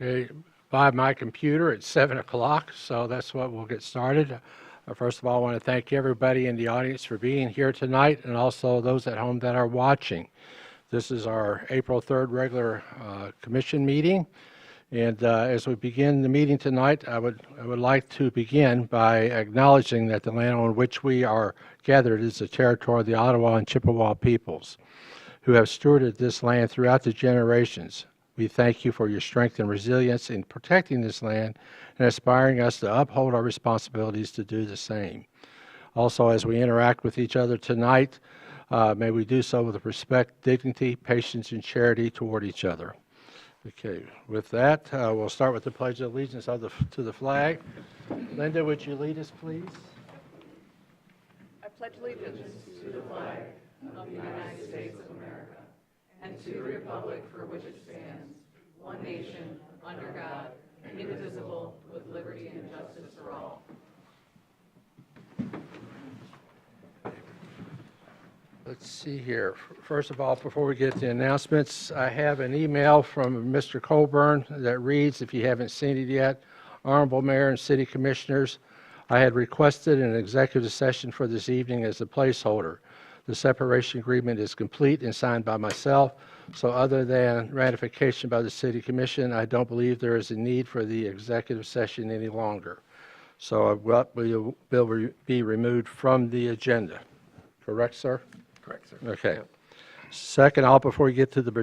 Okay, by my computer, it's 7 o'clock, so that's what we'll get started. First of all, I want to thank everybody in the audience for being here tonight, and also those at home that are watching. This is our April 3rd regular commission meeting, and as we begin the meeting tonight, I would like to begin by acknowledging that the land on which we are gathered is the territory of the Ottawa and Chippewa peoples, who have stewarded this land throughout the generations. We thank you for your strength and resilience in protecting this land and inspiring us to uphold our responsibilities to do the same. Also, as we interact with each other tonight, may we do so with respect, dignity, patience, and charity toward each other. Okay, with that, we'll start with the Pledge of Allegiance to the flag. Linda, would you lead us, please? I pledge allegiance to the flag of the United States of America and to the republic for which it stands, one nation, under God, indivisible, with liberty and justice for all. Let's see here. First of all, before we get to the announcements, I have an email from Mr. Colburn that reads, if you haven't seen it yet, Honorable Mayor and City Commissioners, I had requested an executive session for this evening as a placeholder. The separation agreement is complete and signed by myself, so other than ratification by the City Commission, I don't believe there is a need for the executive session any longer. So what will be removed from the agenda. Correct, sir? Correct, sir. Okay. Yep. Second, before we get to the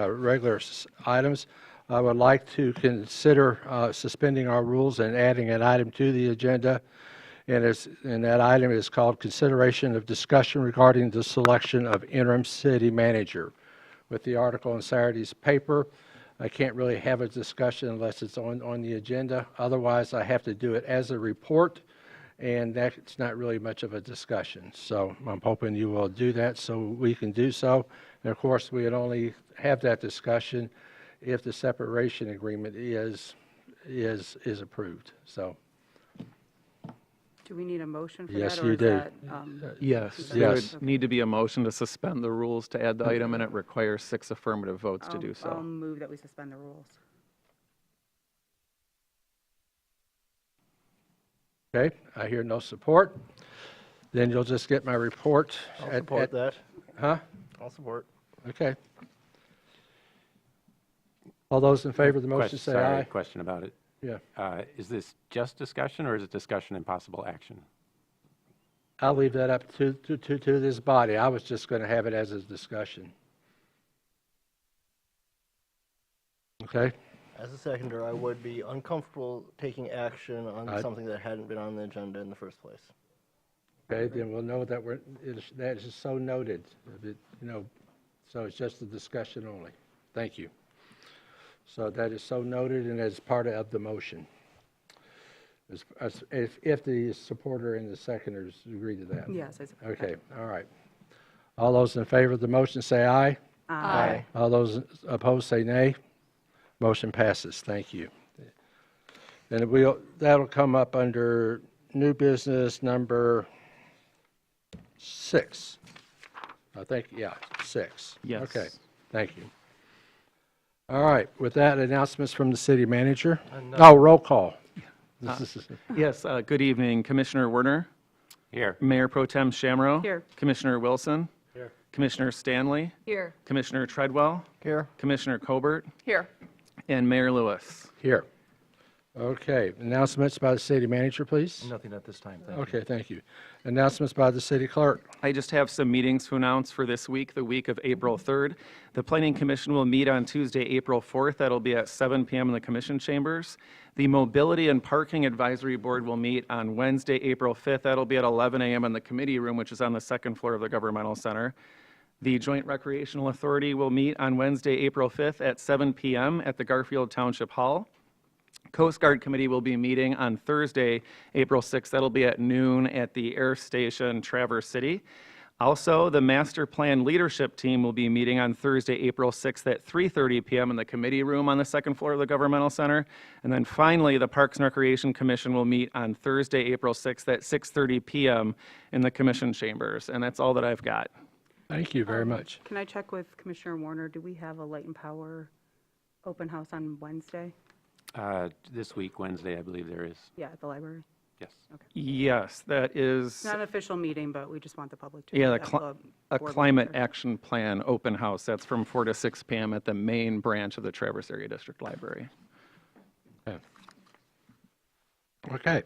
regular items, I would like to consider suspending our rules and adding an item to the agenda. And that item is called consideration of discussion regarding the selection of interim city manager. With the article in Saturday's paper, I can't really have a discussion unless it's on the agenda. Otherwise, I have to do it as a report, and that's not really much of a discussion. So I'm hoping you will do that so we can do so. And of course, we would only have that discussion if the separation agreement is approved. So. Do we need a motion for Yes, that? Or you is do. that, Yes, Yes. there would need to be a motion to suspend the rules to add the item, and it requires 6 affirmative votes to do I'll so. move that we suspend the rules. Okay, I hear no support. Then you'll just get my report. I'll support that. Huh? I'll support. Okay. All those in favor of the motion say aye. Question about it. Yeah. Is this just discussion, or is it discussion and possible action? I'll leave that up to this body. I was just going to have it as a discussion. Okay? As a seconder, I would be uncomfortable taking action on something that hadn't been on the agenda in the first place. Okay, then we'll know that that is so noted. So it's just a discussion only. Thank you. So that is so noted and as part of the motion. If the supporter and the seconders agree to that. Yes, I support Okay, all right. All those in favor of the motion say aye. that. Aye. All those opposed say nay. Motion passes. Thank you. And that'll come up under new business number 6. I think, yeah, 6. Yes. Okay, thank you. All right, with that, announcements from the city manager. Oh, roll call. Yes, good evening, Commissioner Werner, Here. Mayor Pro Tem Shamrow. Here. Commissioner Wilson. Here. Commissioner Stanley. Here. Commissioner Treadwell. Here. Commissioner Colbert. Here. And Mayor Lewis. Here. Okay, announcements by the city manager, please. Nothing at this time, thank you. Okay, thank you. Announcements by the city clerk. I just have some meetings to announce for this week, the week of April 3rd. The Planning Commission will meet on Tuesday, April 4th. That'll be at 7 p.m. in the Commission chambers. The Mobility and Parking Advisory Board will meet on Wednesday, April 5th. That'll be at 11 a.m. in the committee room, which is on the second floor of the Governmental Center. The Joint Recreational Authority will meet on Wednesday, April 5th at 7 p.m. at the Garfield Township Hall. Coast Guard Committee will be meeting on Thursday, April 6th. That'll be at noon at the Air Station, Traverse City. Also, the Master Plan Leadership Team will be meeting on Thursday, April 6th at 3:30 p.m. in the committee room on the second floor of the Governmental Center. And then finally, the Parks and Recreation Commission will meet on Thursday, April 6th at 6:30 p.m. in the Commission chambers. And that's all that I've got. Thank you very much. Can I check with Commissioner Warner? Do we have a light and power Open house on Wednesday? This week, Wednesday, I believe there is. Yeah, at the library. Yes. Yes, that is It's not an official meeting, but we just want the public to. Yeah, know the that a board climate members are- action plan open house. That's from 4 to 6 p.m. at the main branch of the Traverse Area District Library. Okay.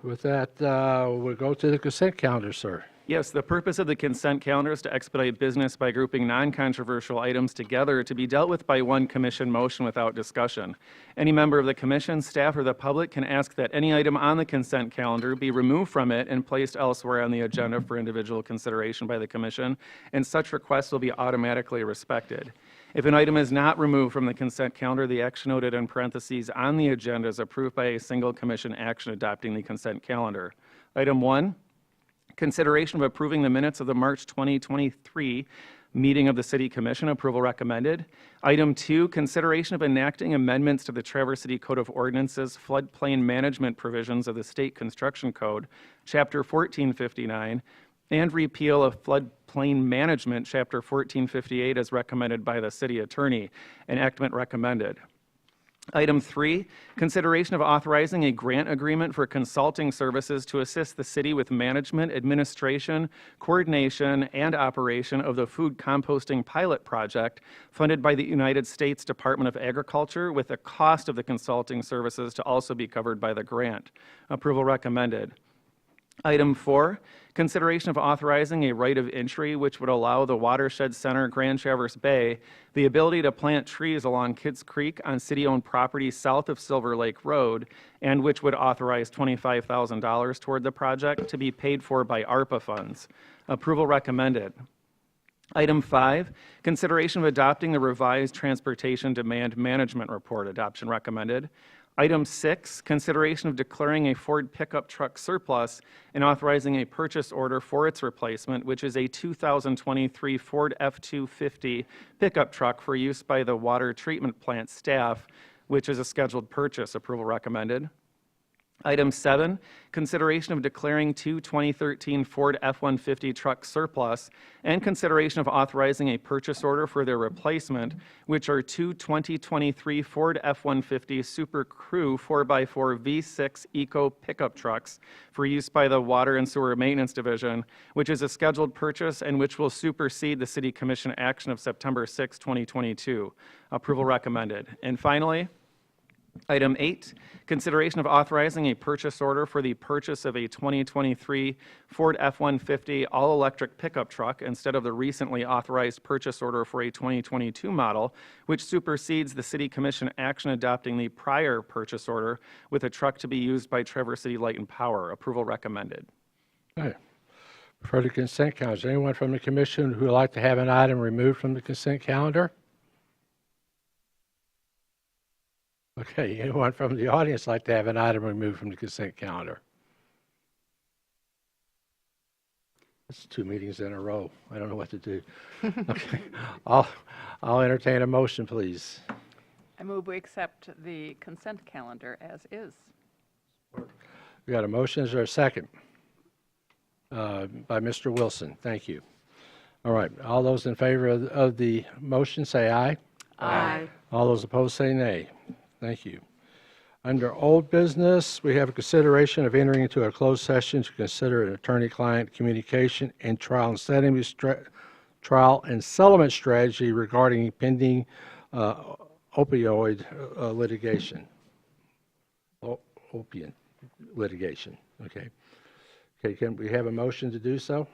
With that, we'll go to the consent calendar, sir. Yes, the purpose of the consent calendar is to expedite business by grouping non-controversial items together to be dealt with by one commission motion without discussion. Any member of the commission, staff, or the public can ask that any item on the consent calendar be removed from it and placed elsewhere on the agenda for individual consideration by the commission, and such requests will be automatically respected. If an item is not removed from the consent calendar, the action noted in parentheses on the agenda is approved by a single commission action adopting the consent calendar. Item 1. Consideration of approving the minutes of the March 2023 meeting of the City Commission. Approval recommended. Item 2, consideration of enacting amendments to the Traverse City Code of Ordinances floodplain management provisions of the State Construction Code, Chapter 1459, and repeal of floodplain management, Chapter 1458, as recommended by the City Attorney. Enactment recommended. Item 3, consideration of authorizing a grant agreement for consulting services to assist the city with management, administration, coordination, and operation of the food composting pilot project funded by the United States Department of Agriculture, with the cost of the consulting services to also be covered by the grant. Approval recommended. Item 4, consideration of authorizing a right of entry which would allow the Watershed Center Grand Traverse Bay the ability to plant trees along Kids Creek on city-owned property south of Silver Lake Road, and which would authorize $25,000 toward the project to be paid for by ARPA funds. Approval recommended. Item 5, consideration of adopting the revised Transportation Demand Management Report. Adoption recommended. Item 6, consideration of declaring a Ford pickup truck surplus and authorizing a purchase order for its replacement, which is a 2023 Ford F-250 pickup truck for use by the water treatment plant staff, which is a scheduled purchase. Approval recommended. Item 7, consideration of declaring 2 2013 Ford F-150 truck surplus and consideration of authorizing a purchase order for their replacement, which are 2 2023 Ford F-150 Super Crew 4x4 V6 Eco pickup trucks for use by the Water and Sewer Maintenance Division, which is a scheduled purchase and which will supersede the City Commission action of September 6, 2022. Approval recommended. And finally, Item 8, consideration of authorizing a purchase order for the purchase of a 2023 Ford F-150 all-electric pickup truck instead of the recently authorized purchase order for a 2022 model, which supersedes the City Commission action adopting the prior purchase order with a truck to be used by Traverse City Light and Power. Approval recommended. Okay. For the consent calendar, is there anyone from the commission who would like to have an item removed from the consent calendar? Okay, anyone from the audience like to have an item removed from the consent calendar? It's 2 meetings in a row. I don't know what to do. Okay, I'll entertain a motion, please. I move we accept the consent calendar as is. We got a motion. Is there a second? By Mr. Wilson. Thank you. All right. All those in favor of the motion say aye. Aye. All those opposed say nay. Thank you. Under old business, we have a consideration of entering into a closed session to consider an attorney-client communication and trial and settlement strategy regarding pending opioid litigation. Opiate litigation. Okay. Okay. Can we have a motion to do so?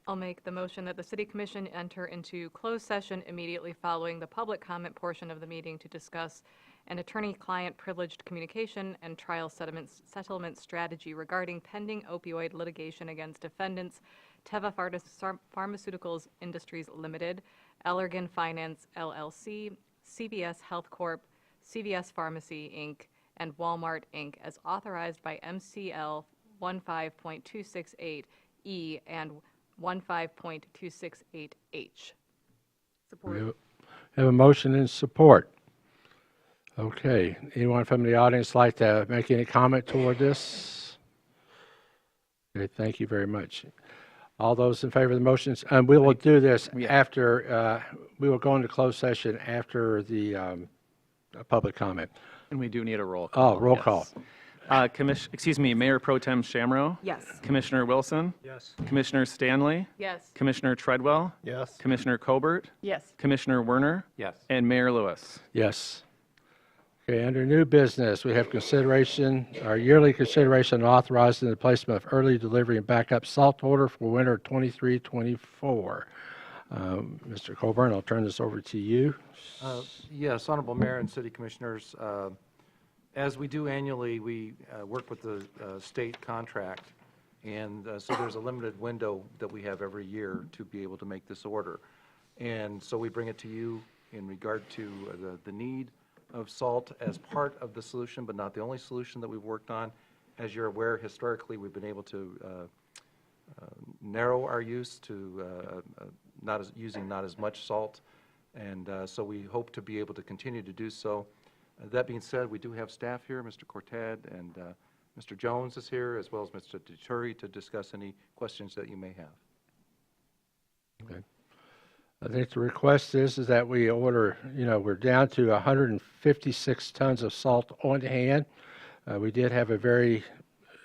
I'll make the motion that the City Commission enter into closed session immediately following the public comment portion of the meeting to discuss an attorney-client privileged communication and trial settlement strategy regarding pending opioid litigation against defendants Teva Pharmaceuticals Industries Limited, Allergan Finance LLC, CVS Health Corp., CVS Pharmacy Inc., and Walmart Inc. as authorized by MCL 15.268E and 15.268H. We have a motion and support. Okay. Anyone from the audience like to make any comment toward this? Okay, thank you very much. All those in favor of the motions, and we will do this after, we will go into closed session after the public comment. And we do need a roll call. Oh, roll call. Mayor Pro Tem Shamro? Yes. Commissioner Wilson? Yes. Commissioner Stanley? Yes. Commissioner Treadwell? Yes. Commissioner Colbert? Yes. Commissioner Werner? Yes. And Mayor Lewis. Yes. Okay, under new business, we have our yearly consideration authorizing the placement of early delivery and backup salt order for winter 23-24. Mr. Colburn, I'll turn this over to you. Yes, Honorable Mayor and City Commissioners, as we do annually, we work with the state contract, and so there's a limited window that we have every year to be able to make this order. And so we bring it to you in regard to the need of salt as part of the solution, but not the only solution that we've worked on. As you're aware, historically, we've been able to narrow our use to using not as much salt, and so we hope to be able to continue to do so. That being said, we do have staff here, Mr. Cortad and Mr. Jones is here, as well as Mr. Deturi, to discuss any questions that you may have. Okay. I think the request is that we order, we're down to 156 tons of salt on hand. We did have a very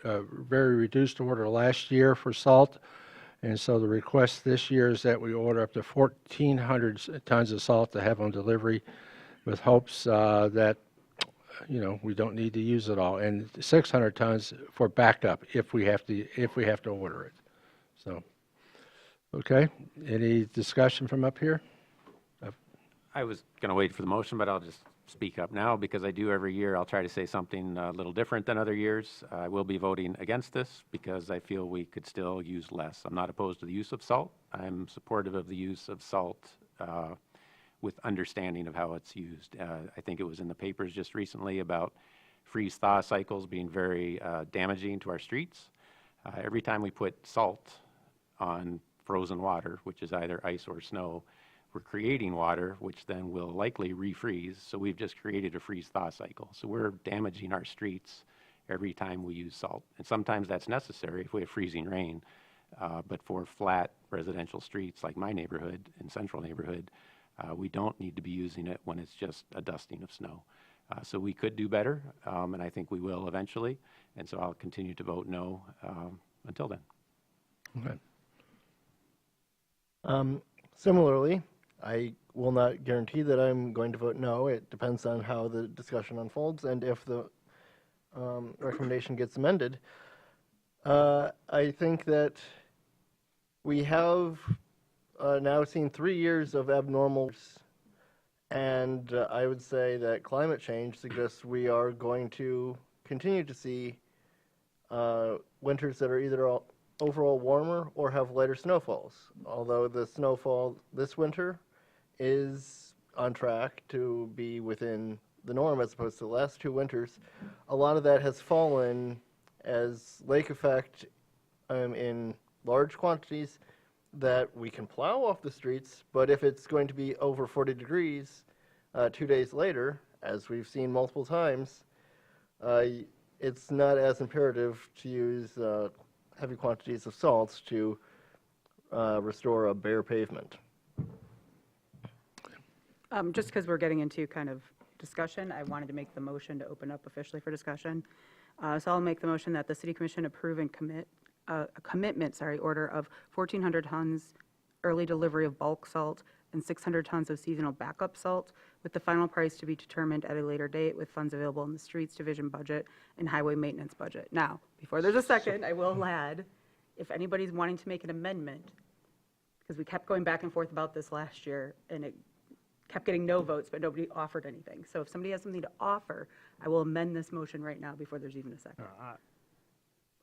reduced order last year for salt. And so the request this year is that we order up to 1,400 tons of salt to have on delivery, with hopes that, we don't need to use it all, and 600 tons for backup if we have to order it. So, okay. Any discussion from up here? I was going to wait for the motion, but I'll just speak up now because I do every year. I'll try to say something a little different than other years. I will be voting against this because I feel we could still use less. I'm not opposed to the use of salt. I'm supportive of the use of salt with understanding of how it's used. I think it was in the papers just recently about freeze-thaw cycles being very damaging to our streets. Every time we put salt on frozen water, which is either ice or snow, we're creating water, which then will likely refreeze. So we've just created a freeze-thaw cycle. So we're damaging our streets every time we use salt. And sometimes that's necessary if we have freezing rain. But for flat residential streets like my neighborhood and central neighborhood, we don't need to be using it when it's just a dusting of snow. So we could do better, and I think we will eventually. And so I'll continue to vote no until then. Okay. Similarly, I will not guarantee that I'm going to vote no. It depends on how the discussion unfolds and if the recommendation gets amended. I think that we have now seen 3 years of abnormals, and I would say that climate change suggests we are going to continue to see winters that are either overall warmer or have lighter snowfalls. Although the snowfall this winter is on track to be within the norm as opposed to the last 2 winters, a lot of that has fallen as lake effect in large quantities that we can plow off the streets, but if it's going to be over 40 degrees 2 days later, as we've seen multiple times, it's not as imperative to use heavy quantities of salts to restore a bare pavement. Just because we're getting into kind of discussion, I wanted to make the motion to open up officially for discussion. So I'll make the motion that the City Commission approve and commit a commitment, order of 1,400 tons early delivery of bulk salt and 600 tons of seasonal backup salt, with the final price to be determined at a later date with funds available in the Streets Division budget and Highway Maintenance budget. Now, before there's a second, I will add, if anybody's wanting to make an amendment, because we kept going back and forth about this last year, and it kept getting no votes, but nobody offered anything. So if somebody has something to offer, I will amend this motion right now before there's even a second.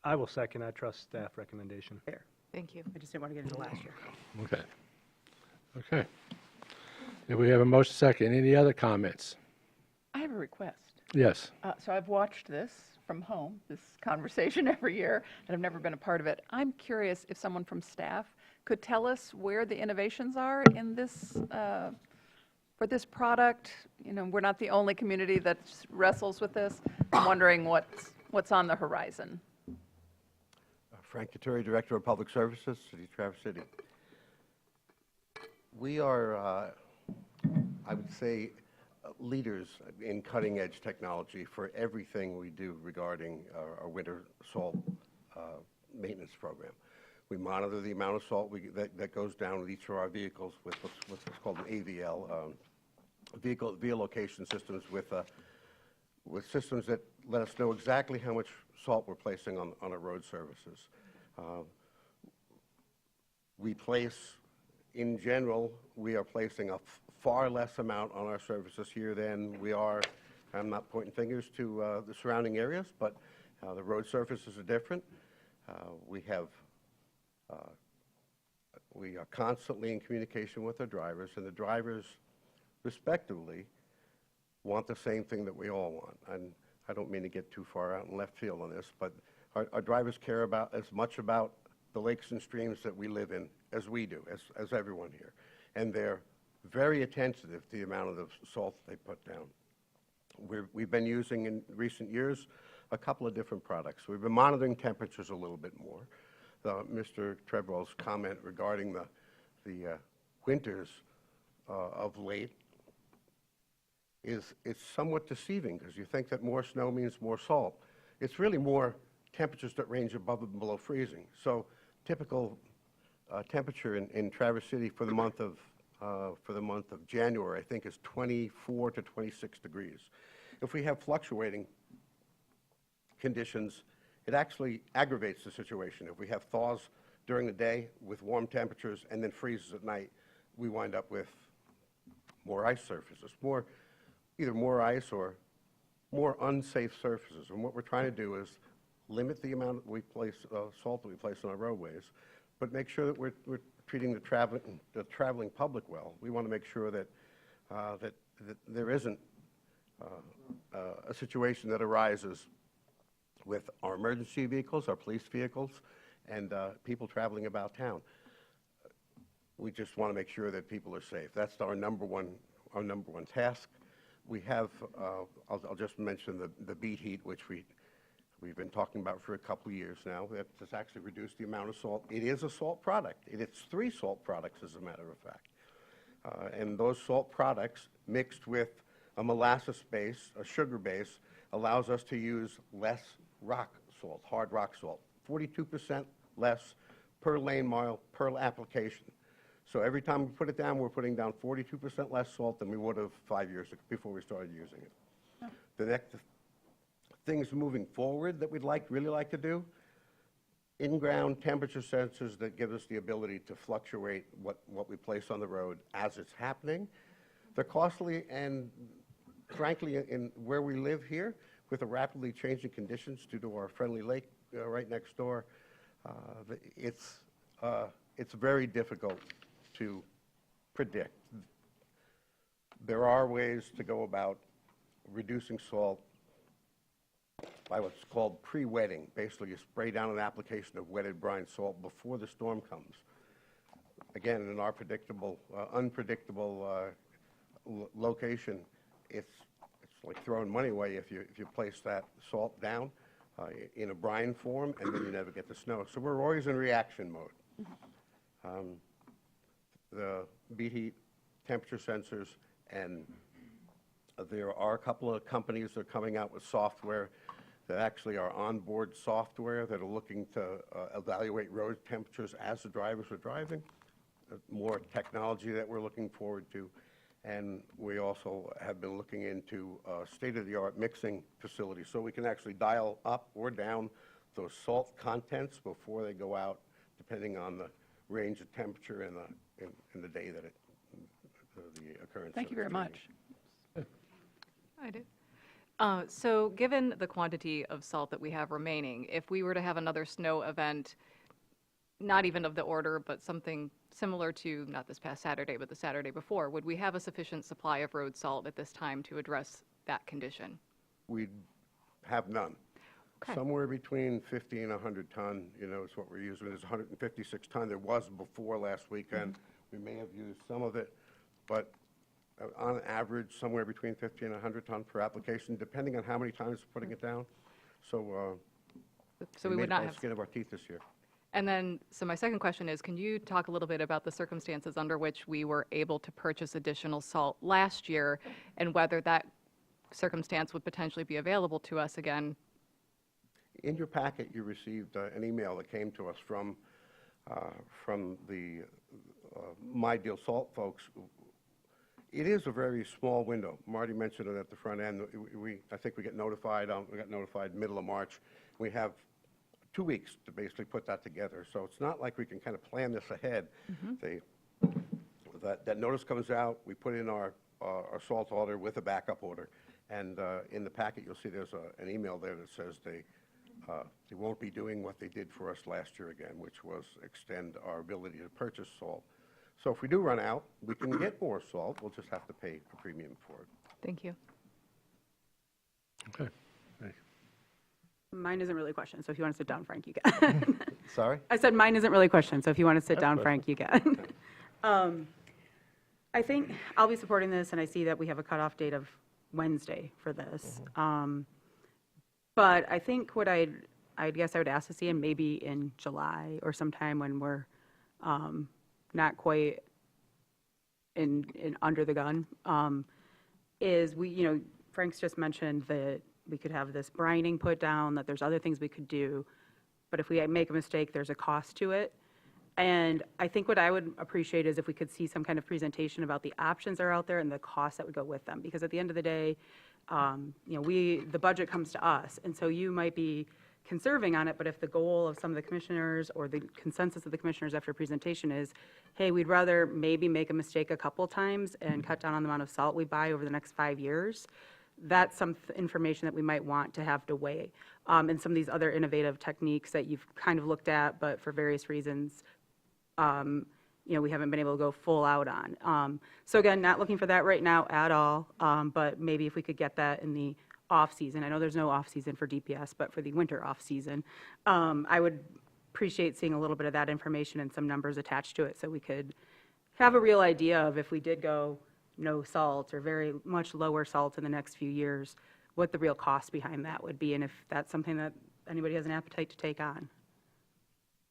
I will second. I trust staff recommendation. Fair. Thank you. I just didn't want to get into last year. Okay. Okay. If we have a motion second, any other comments? I have a request. Yes. So I've watched this from home, this conversation every year, and I've never been a part of it. I'm curious if someone from staff could tell us where the innovations are in this, for this product. You know, we're not the only community that wrestles with this. I'm wondering what's on the horizon. Frank Deturi, Director of Public Services, City of Traverse City. We are, I would say, leaders in cutting-edge technology for everything we do regarding our winter salt maintenance program. We monitor the amount of salt that goes down with each of our vehicles with what's called an AVL, vehicle location systems with systems that let us know exactly how much salt we're placing on our road surfaces. We place, in general, we are placing a far less amount on our surfaces here than we are. I'm not pointing fingers to the surrounding areas, but the road surfaces are different. We are constantly in communication with our drivers, and the drivers, respectively, want the same thing that we all want. And I don't mean to get too far out in left field on this, but our drivers care about as much about the lakes and streams that we live in as we do, as everyone here. And they're very attentive to the amount of the salt they put down. We've been using in recent years a couple of different products. We've been monitoring temperatures a little bit more. Mr. Treadwell's comment regarding the winters of late is somewhat deceiving, because you think that more snow means more salt. It's really more temperatures that range above and below freezing. So typical temperature in Traverse City for the month of January, I think, is 24 to 26 degrees. If we have fluctuating conditions, it actually aggravates the situation. If we have thaws during the day with warm temperatures and then freezes at night, we wind up with more ice surfaces, either more ice or more unsafe surfaces. And what we're trying to do is limit the amount that we place, salt that we place on our roadways, but make sure that we're treating the traveling public well. We want to make sure that that there isn't a situation that arises with our emergency vehicles, our police vehicles, and people traveling about town. We just want to make sure that people are safe. That's our number one task. We have, I'll just mention the beet heat, which we've been talking about for a couple of years now. That's actually reduced the amount of salt. It is a salt product. It's 3 salt products, as a matter of fact. And those salt products, mixed with a molasses base, a sugar base, allows us to use less rock salt, hard rock salt, 42% less per lane mile per application. So every time we put it down, we're putting down 42% less salt than we would have 5 years ago, before we started using it. Oh. The next things moving forward that we'd really like to do, in-ground temperature sensors that give us the ability to fluctuate what we place on the road as it's happening. They're costly, and frankly, in where we live here, with the rapidly changing conditions due to our friendly lake right next door, it's very difficult to predict. There are ways to go about reducing salt by what's called pre-wetting. Basically, you spray down an application of wetted brine salt before the storm comes. Again, in our unpredictable location, it's like throwing money away if you place that salt down in a brine form, and then you never get the snow. So we're always in reaction mode. The beet heat, temperature sensors, and there are a couple of companies that are coming out with software that actually are onboard software that are looking to evaluate road temperatures as the drivers are driving. More technology that we're looking forward to. And we also have been looking into state-of-the-art mixing facilities, so we can actually dial up or down those salt contents before they go out, depending on the range of temperature and the day that the occurrence. Thank you very much. I do. So given the quantity of salt that we have remaining, if we were to have another snow event, not even of the order, but something similar to, not this past Saturday, but the Saturday before, would we have a sufficient supply of road salt at this time to address that condition? We have none. Okay. Somewhere between 50 and 100 ton, is what we're using. There's 156 ton. There was before last weekend. We may have used some of it, but on average, somewhere between 50 and 100 ton per application, depending on how many times we're putting it down. So So we would not have. Skin of our teeth this year. And then, so my second question is, can you talk a little bit about the circumstances under which we were able to purchase additional salt last year and whether that circumstance would potentially be available to us again? In your packet, you received an email that came to us from the My Deal Salt folks. It is a very small window. Marty mentioned it at the front end. I think we got notified middle of March. We have 2 weeks to basically put that together. So it's not like we can kind of plan this ahead. That notice comes out, we put in our salt order with a backup order. And in the packet, you'll see there's an email there that says they won't be doing what they did for us last year again, which was extend our ability to purchase salt. So if we do run out, we can get more salt. We'll just have to pay a premium for it. Thank you. Okay. Thank you. Mine isn't really a question, so if you want to sit down, Frank, you can. Sorry? I said mine isn't really a question, so if you want to sit down, fine. Frank, you can. I think I'll be supporting this, and I see that we have a cutoff date of Wednesday for this. But I think what I guess I would ask to see, and maybe in July or sometime when we're not quite in under the gun, is Frank's just mentioned that we could have this brining put down, that there's other things we could do, but if we make a mistake, there's a cost to it. And I think what I would appreciate is if we could see some kind of presentation about the options that are out there and the costs that would go with them. Because at the end of the day, the budget comes to us, and so you might be conserving on it, but if the goal of some of the commissioners or the consensus of the commissioners after presentation is, hey, we'd rather maybe make a mistake a couple times and cut down on the amount of salt we buy over the next 5 years, that's some information that we might want to have to weigh. And some of these other innovative techniques that you've kind of looked at, but for various reasons, we haven't been able to go full out on. So again, not looking for that right now at all, but maybe if we could get that in the off-season. I know there's no off-season for DPS, but for the winter off-season, I would appreciate seeing a little bit of that information and some numbers attached to it so we could have a real idea of if we did go no salt or very much lower salt in the next few years, what the real cost behind that would be, and if that's something that anybody has an appetite to take on.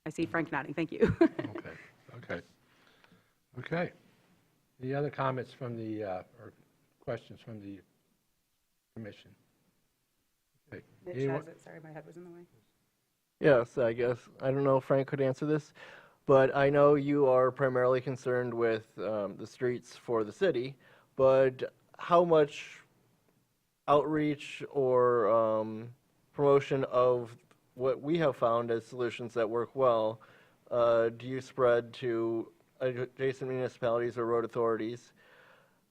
I see Frank nodding. Thank you. Okay. Any other comments from the, or questions from the commission? Okay. Mitch Anyone- has it. Sorry, my head was in the way. Yes, I guess. I don't know if Frank could answer this, but I know you are primarily concerned with the streets for the city, but how much outreach or promotion of what we have found as solutions that work well do you spread to adjacent municipalities or road authorities,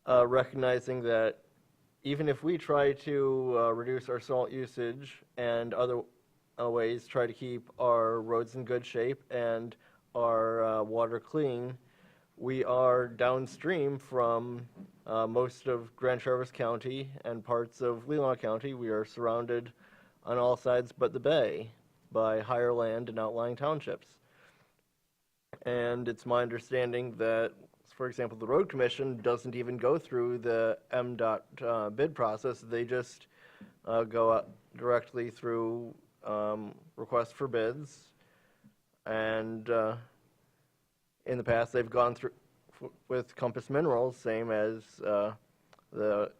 recognizing that even if we try to reduce our salt usage and other ways try to keep our roads in good shape and our water clean, we are downstream from most of Grand Traverse County and parts of Leelanau County. We are surrounded on all sides but the bay by higher land and outlying townships. And it's my understanding that, for example, the Road Commission doesn't even go through the MDOT bid process. They just go out directly through requests for bids. And in the past, they've gone through with Compass Minerals, same as the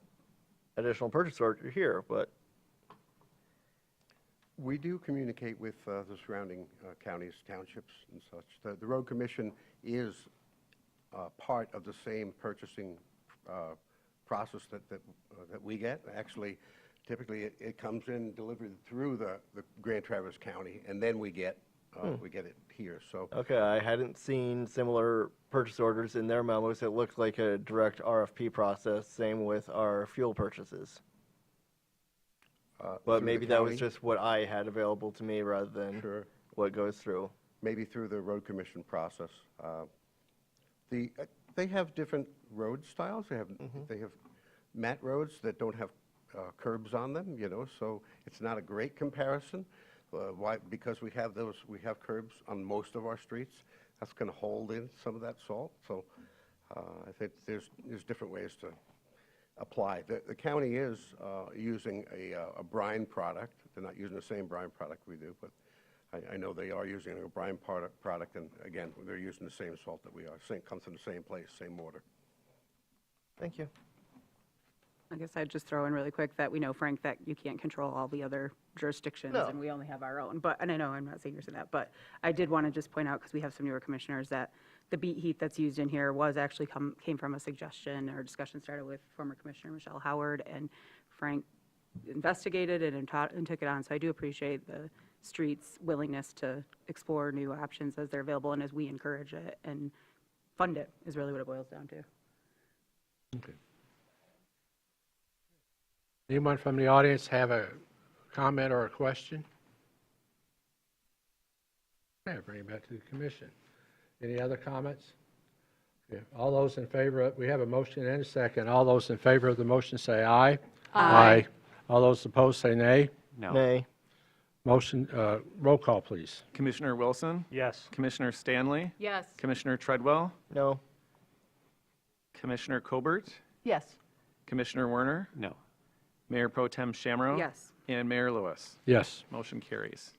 additional purchase order here. But We do communicate with the surrounding counties, townships, and such. The Road Commission is part of the same purchasing process that we get. Actually, typically it comes in delivered through the Grand Traverse County, and then we get it here. So okay, I hadn't seen similar purchase orders in their memos. It looked like a direct RFP process. Same with our fuel purchases. But through maybe the that was county, just what I had available to me rather than Sure. what goes through. maybe through the Road Commission process. They have different road styles. They have mat roads that don't have curbs on them, so it's not a great comparison. Why? Because we have curbs on most of our streets. That's going to hold in some of that salt. So I think there's different ways to apply. The county is using a brine product. They're not using the same brine product we do, but I know they are using an O'Brien product, and again, they're using the same salt that we are. Comes from the same place, same mortar. Thank you. I guess I'd just throw in really quick that we know, Frank, that you can't control all the other jurisdictions, No. and we only have our own. And I know I'm not saying you're saying that, but I did want to just point out, because we have some newer commissioners, that the beet heat that's used in here was actually came from a suggestion or discussion started with former Commissioner Michelle Howard, and Frank investigated it and took it on. So I do appreciate the street's willingness to explore new options as they're available and as we encourage it and fund it, is really what it boils down to. Okay. Anyone from the audience have a comment or a question? Okay, bring it back to the commission. Any other comments? Okay. All those in favor, we have a motion and a second. All those in favor of the motion say aye. Aye. All those opposed say nay. No. Nay. Motion, roll call, please. Commissioner Wilson, Yes. Commissioner Stanley, Yes. Commissioner Treadwell, No. Commissioner Colbert, Yes. Commissioner Werner, No. Mayor Pro Tem Shamro. Yes. And Mayor Lewis. Yes. Motion carries.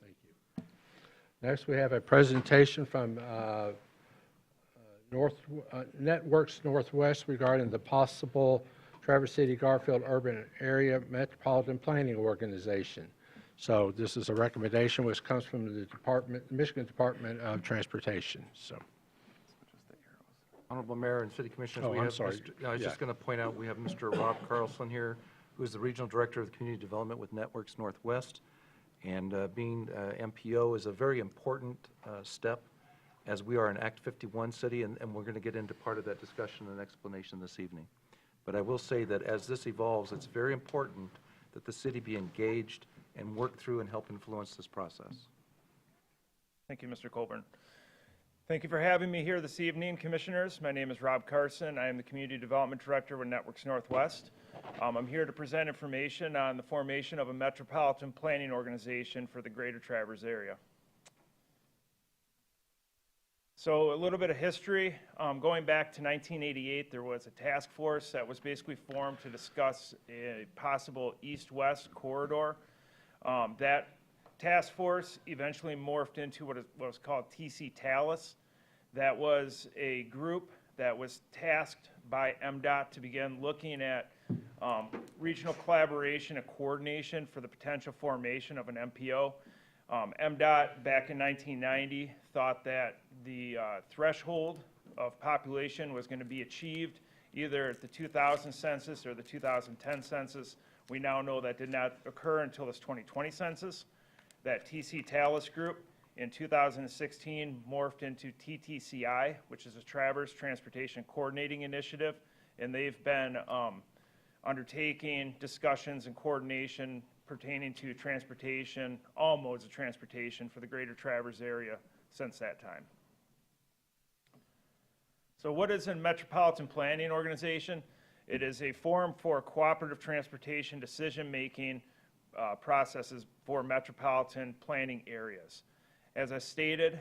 Next, we have a presentation from Networks Northwest regarding the possible Traverse City Garfield Urban Area Metropolitan Planning Organization. So this is a recommendation which comes from the Michigan Department of Transportation. So, Honorable Mayor and City Commissioners, Oh, we I'm have sorry. I was just Yeah. going to point out, we have Mr. Rob Carlson here, who is the Regional Director of Community Development with Networks Northwest. And being MPO is a very important step, as we are an Act 51 city, and we're going to get into part of that discussion and explanation this evening. But I will say that as this evolves, it's very important that the city be engaged and work through and help influence this process. Thank you, Mr. Colburn. Thank you for having me here this evening, Commissioners. My name is Rob Carson. I am the Community Development Director with Networks Northwest. I'm here to present information on the formation of a metropolitan planning organization for the Greater Traverse area. So a little bit of history. Going back to 1988, there was a task force that was basically formed to discuss a possible east-west corridor. That task force eventually morphed into what was called TC Talus. That was a group that was tasked by MDOT to begin looking at regional collaboration and coordination for the potential formation of an MPO. MDOT, back in 1990, thought that the threshold of population was going to be achieved either at the 2000 census or the 2010 census. We now know that did not occur until this 2020 census. That TC Talus group in 2016 morphed into TTCI, which is a Traverse Transportation Coordinating Initiative, and they've been undertaking discussions and coordination pertaining to transportation, all modes of transportation for the Greater Traverse area since that time. So what is a metropolitan planning organization? It is a forum for cooperative transportation decision-making processes for metropolitan planning areas. As I stated,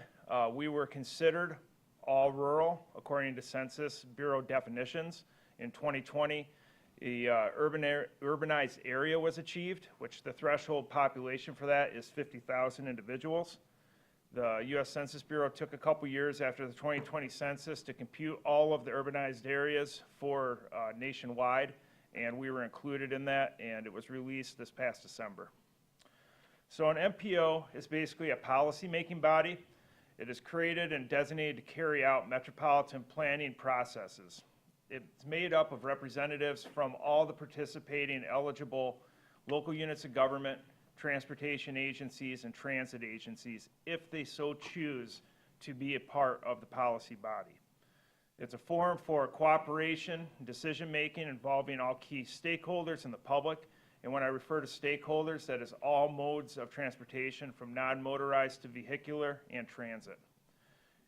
we were considered all rural according to Census Bureau definitions. In 2020, the urbanized area was achieved, which the threshold population for that is 50,000 individuals. The U.S. Census Bureau took a couple years after the 2020 census to compute all of the urbanized areas for nationwide, and we were included in that, and it was released this past December. So an MPO is basically a policy-making body. It is created and designated to carry out metropolitan planning processes. It's made up of representatives from all the participating eligible local units of government, transportation agencies, and transit agencies, if they so choose to be a part of the policy body. It's a forum for cooperation and decision-making involving all key stakeholders in the public. And when I refer to stakeholders, that is all modes of transportation from non-motorized to vehicular and transit.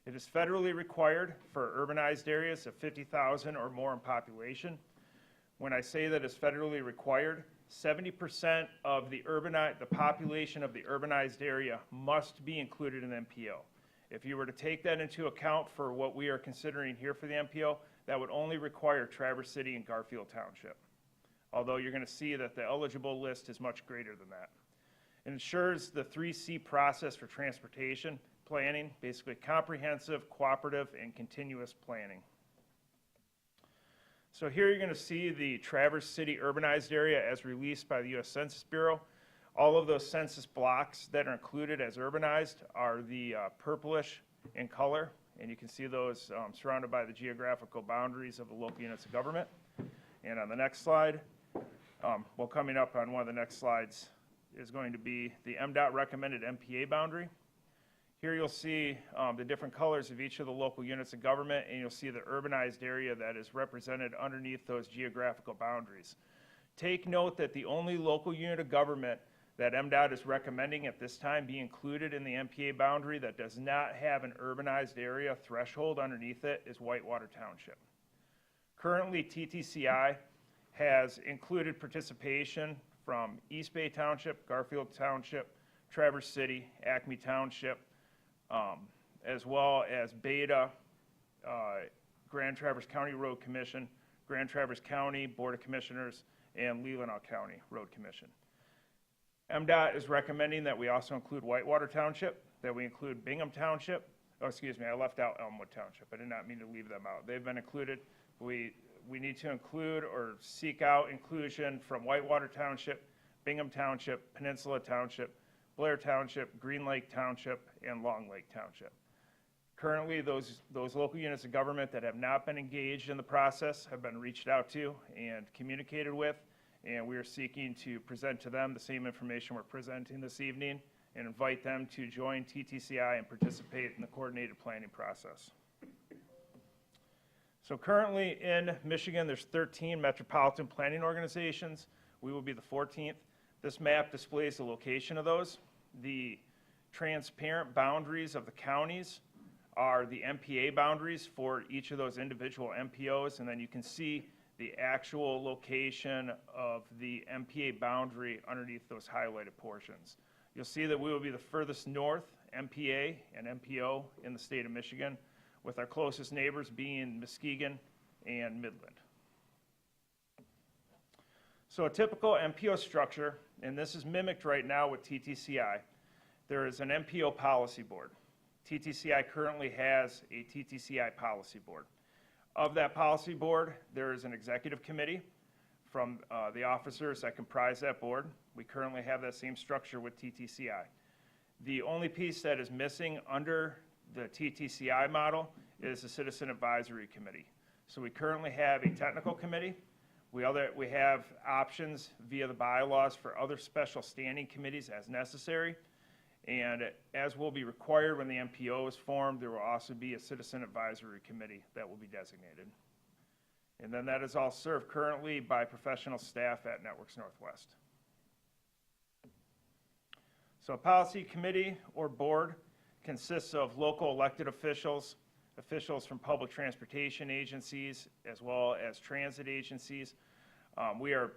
It is federally required for urbanized areas of 50,000 or more in population. When I say that it's federally required, 70% of the population of the urbanized area must be included in the MPO. If you were to take that into account for what we are considering here for the MPO, that would only require Traverse City and Garfield Township. Although you're going to see that the eligible list is much greater than that. It ensures the 3C process for transportation planning, basically comprehensive, cooperative, and continuous planning. So here you're going to see the Traverse City urbanized area as released by the U.S. Census Bureau. All of those census blocks that are included as urbanized are the purplish in color, and you can see those surrounded by the geographical boundaries of the local units of government. And on the next slide, well, coming up on one of the next slides is going to be the MDOT recommended MPA boundary. Here you'll see the different colors of each of the local units of government, and you'll see the urbanized area that is represented underneath those geographical boundaries. Take note that the only local unit of government that MDOT is recommending at this time be included in the MPA boundary that does not have an urbanized area threshold underneath it is Whitewater Township. Currently, TTCI has included participation from East Bay Township, Garfield Township, Traverse City, Acme Township, as well as Beta, Grand Traverse County Road Commission, Grand Traverse County Board of Commissioners, and Leelanau County Road Commission. MDOT is recommending that we also include Whitewater Township, that we include Bingham Township. Oh, excuse me, I left out Elmwood Township. I did not mean to leave them out. They've been included. We need to include or seek out inclusion from Whitewater Township, Bingham Township, Peninsula Township, Blair Township, Green Lake Township, and Long Lake Township. Currently, those local units of government that have not been engaged in the process have been reached out to and communicated with, and we are seeking to present to them the same information we're presenting this evening and invite them to join TTCI and participate in the coordinated planning process. So currently in Michigan, there's 13 metropolitan planning organizations. We will be the 14th. This map displays the location of those. The transparent boundaries of the counties are the MPA boundaries for each of those individual MPOs, and then you can see the actual location of the MPA boundary underneath those highlighted portions. You'll see that we will be the furthest north MPA and MPO in the state of Michigan, with our closest neighbors being Muskegon and Midland. So a typical MPO structure, and this is mimicked right now with TTCI, there is an MPO policy board. TTCI currently has a TTCI policy board. Of that policy board, there is an executive committee from the officers that comprise that board. We currently have that same structure with TTCI. The only piece that is missing under the TTCI model is the Citizen Advisory Committee. So we currently have a technical committee. We have options via the bylaws for other special standing committees as necessary. And as will be required when the MPO is formed, there will also be a Citizen Advisory Committee that will be designated. And then that is all served currently by professional staff at Networks Northwest. So a policy committee or board consists of local elected officials, officials from public transportation agencies, as well as transit agencies. We are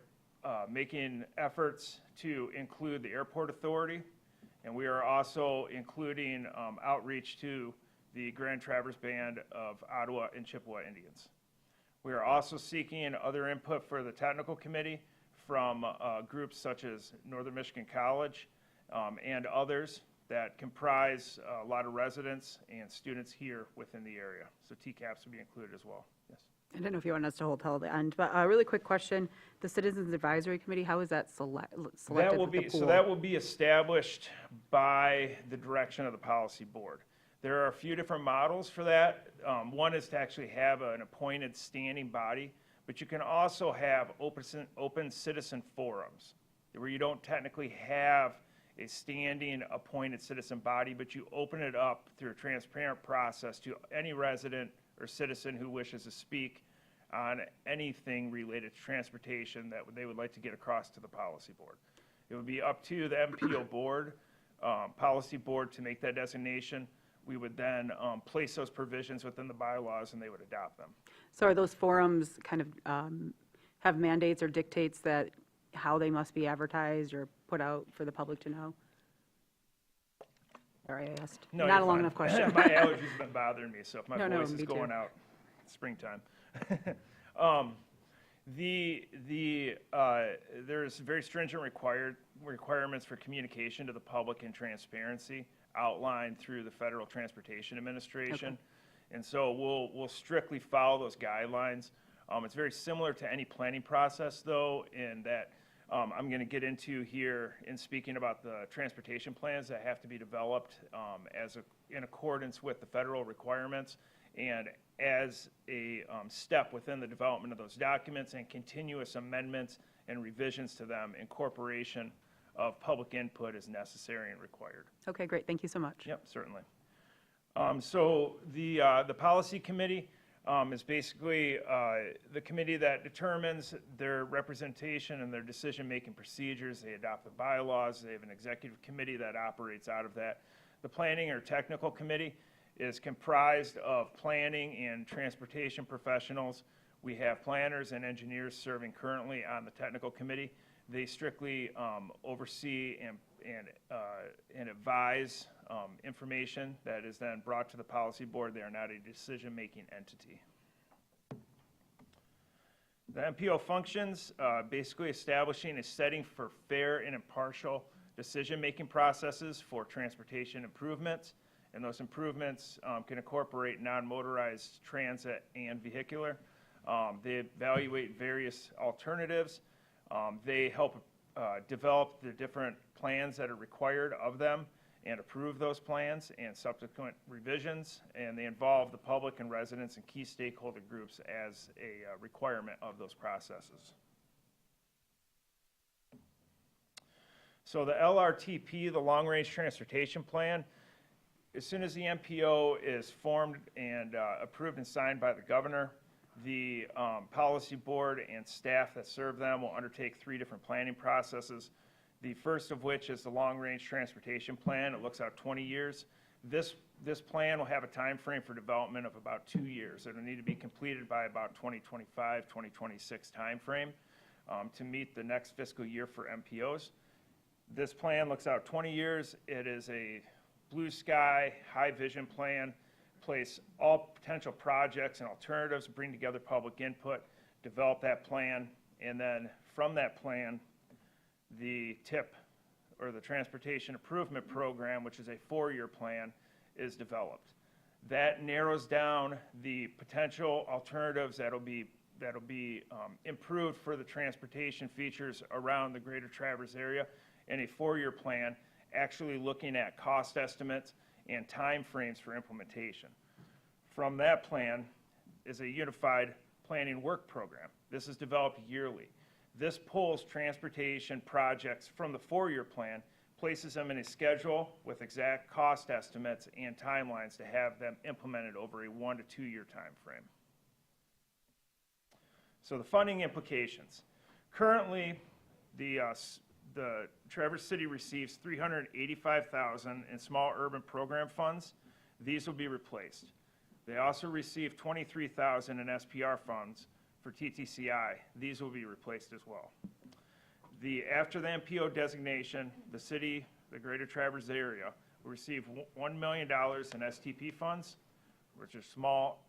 making efforts to include the airport authority, and we are also including outreach to the Grand Traverse Band of Ottawa and Chippewa Indians. We are also seeking other input for the technical committee from groups such as Northern Michigan College and others that comprise a lot of residents and students here within the area. So TCAPs will be included as well. Yes. I don't know if you want us to hold till the end, but a really quick question. The Citizens Advisory Committee, how is that selected That will with the be, pool? so that will be established by the direction of the policy board. There are a few different models for that. One is to actually have an appointed standing body, but you can also have open citizen forums where you don't technically have a standing appointed citizen body, but you open it up through a transparent process to any resident or citizen who wishes to speak on anything related to transportation that they would like to get across to the policy board. It would be up to the MPO board, policy board, to make that designation. We would then place those provisions within the bylaws and they would adopt them. So are those forums kind of have mandates or dictates that how they must be advertised or put out for the public to know? Sorry, I asked. No, Not you're a long fine. enough question. My allergies have been bothering me, so if my No, voice is me too. going out, it's springtime. There's very stringent requirements for communication to the public and transparency outlined through the Federal Transportation Administration. And so we'll strictly follow those guidelines. It's very similar to any planning process, though, in that I'm going to get into here in speaking about the transportation plans that have to be developed in accordance with the federal requirements and as a step within the development of those documents and continuous amendments and revisions to them, incorporation of public input is necessary and required. Okay, great. Thank you so much. Yep, certainly. So the policy committee is basically the committee that determines their representation and their decision-making procedures. They adopt the bylaws. They have an executive committee that operates out of that. The planning or technical committee is comprised of planning and transportation professionals. We have planners and engineers serving currently on the technical committee. They strictly oversee and advise information that is then brought to the policy board. They are not a decision-making entity. The MPO functions basically establishing a setting for fair and impartial decision-making processes for transportation improvements. And those improvements can incorporate non-motorized transit and vehicular. They evaluate various alternatives. They help develop the different plans that are required of them and approve those plans and subsequent revisions. And they involve the public and residents and key stakeholder groups as a requirement of those processes. So the LRTP, the Long Range Transportation Plan, as soon as the MPO is formed and approved and signed by the governor, the policy board and staff that serve them will undertake 3 different planning processes. The first of which is the Long Range Transportation Plan. It looks out 20 years. This plan will have a time frame for development of about 2 years. It will need to be completed by about 2025, 2026 time frame to meet the next fiscal year for MPOs. This plan looks out 20 years. It is a blue sky, high vision plan, place all potential projects and alternatives, bring together public input, develop that plan, and then from that plan, the TIP, or the Transportation Improvement Program, which is a 4-year plan, is developed. That narrows down the potential alternatives that'll be improved for the transportation features around the greater Traverse area in a 4-year plan, actually looking at cost estimates and time frames for implementation. From that plan is a unified planning work program. This is developed yearly. This pulls transportation projects from the 4-year plan, places them in a schedule with exact cost estimates and timelines to have them implemented over a 1 to 2 year time frame. So the funding implications. Currently, the Traverse City receives $385,000 in small urban program funds. These will be replaced. They also receive $23,000 in SPR funds for TTCI. These will be replaced as well. After the MPO designation, the city, the greater Traverse area, will receive $1 million in STP funds, which are small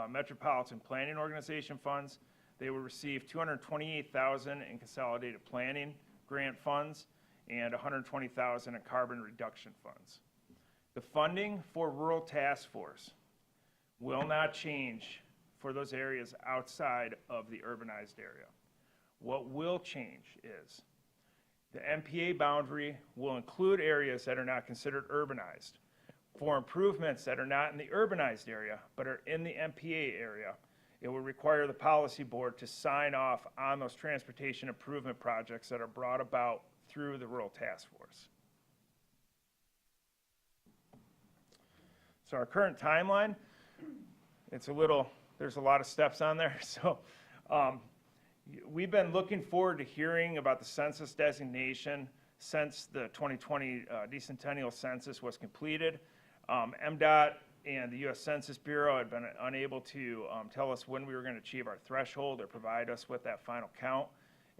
metropolitan planning organization funds. They will receive $228,000 in consolidated planning grant funds and $120,000 in carbon reduction funds. The funding for Rural Task Force will not change for those areas outside of the urbanized area. What will change is the MPA boundary will include areas that are not considered urbanized. For improvements that are not in the urbanized area but are in the MPA area, it will require the policy board to sign off on those transportation improvement projects that are brought about through the Rural Task Force. So our current timeline, there's a lot of steps on there. So we've been looking forward to hearing about the census designation since the 2020 decennial census was completed. MDOT and the U.S. Census Bureau had been unable to tell us when we were going to achieve our threshold or provide us with that final count.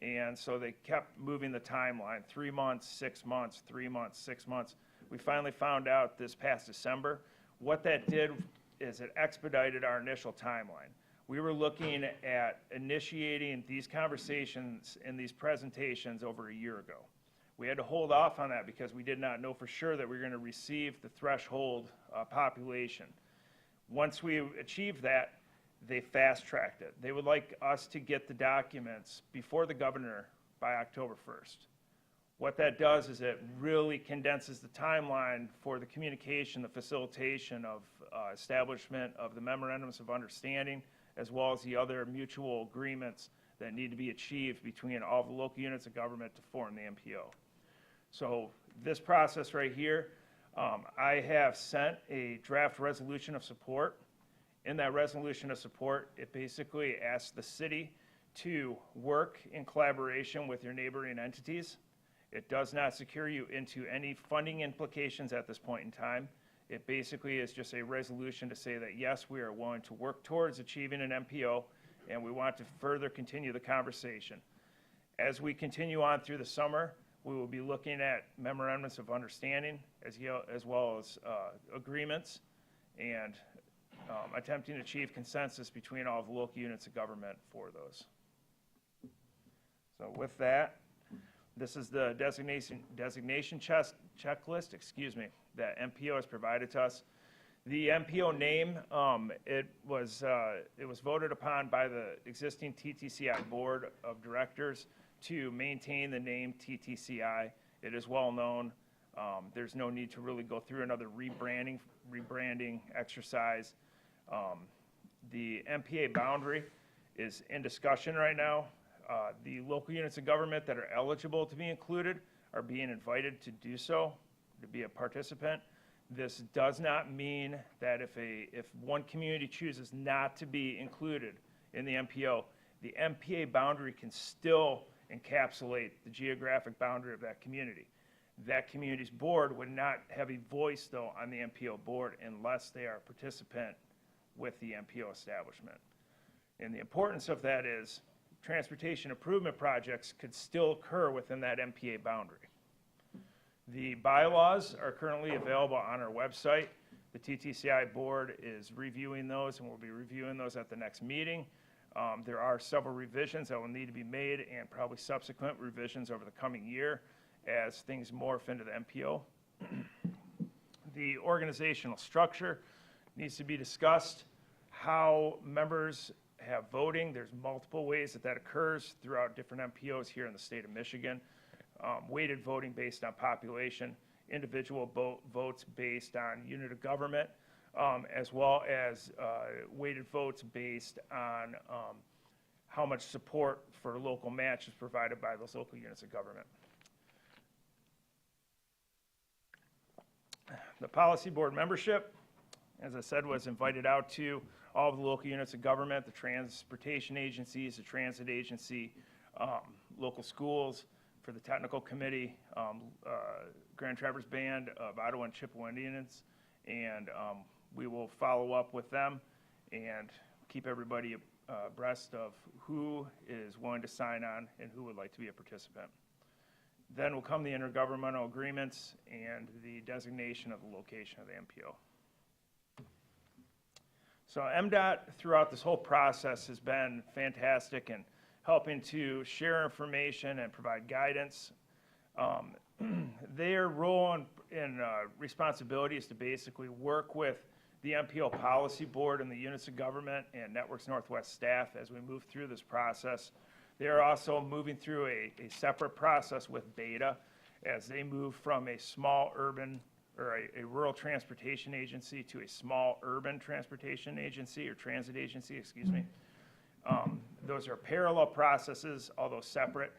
And so they kept moving the timeline, 3 months, 6 months, 3 months, 6 months. We finally found out this past December. What that did is it expedited our initial timeline. We were looking at initiating these conversations and these presentations over a year ago. We had to hold off on that because we did not know for sure that we were going to receive the threshold population. Once we achieved that, they fast-tracked it. They would like us to get the documents before the governor by October 1st. What that does is it really condenses the timeline for the communication, the facilitation of establishment of the memorandums of understanding, as well as the other mutual agreements that need to be achieved between all the local units of government to form the MPO. So this process right here, I have sent a draft resolution of support. In that resolution of support, it basically asks the city to work in collaboration with your neighboring entities. It does not secure you into any funding implications at this point in time. It basically is just a resolution to say that, yes, we are willing to work towards achieving an MPO, and we want to further continue the conversation. As we continue on through the summer, we will be looking at memorandums of understanding as well as agreements and attempting to achieve consensus between all of the local units of government for those. So with that, this is the designation checklist, that MPO has provided to us. The MPO name, it was voted upon by the existing TTCI Board of Directors to maintain the name TTCI. It is well known. There's no need to really go through another rebranding exercise. The MPA boundary is in discussion right now. The local units of government that are eligible to be included are being invited to do so, to be a participant. This does not mean that if one community chooses not to be included in the MPA boundary can still encapsulate the geographic boundary of that community. That community's board would not have a voice, though, on the MPO board unless they are a participant with the MPO establishment. And the importance of that is transportation improvement projects could still occur within that MPA boundary. The bylaws are currently available on our website. The TTCI board is reviewing those, and we'll be reviewing those at the next meeting. There are several revisions that will need to be made and probably subsequent revisions over the coming year as things morph into the MPO. The organizational structure needs to be discussed. How members have voting, there's multiple ways that occurs throughout different MPOs here in the state of Michigan. Weighted voting based on population, individual votes based on unit of government, as well as weighted votes based on how much support for local match is provided by those local units of government. The policy board membership, as I said, was invited out to all of the local units of government, the transportation agencies, the transit agency, local schools, for the technical committee, Grand Traverse Band of Ottawa and Chippewa Indians, and we will follow up with them and keep everybody abreast of who is willing to sign on and who would like to be a participant. Then will come the intergovernmental agreements and the designation of the location of the MPO. So MDOT throughout this whole process has been fantastic in helping to share information and provide guidance. Their role and responsibility is to basically work with the MPO Policy Board and the units of government and Networks Northwest staff as we move through this process. They are also moving through a separate process with Beta as they move from a small urban or a rural transportation agency to a small urban transportation agency or transit agency, excuse me. Those are parallel processes, although separate.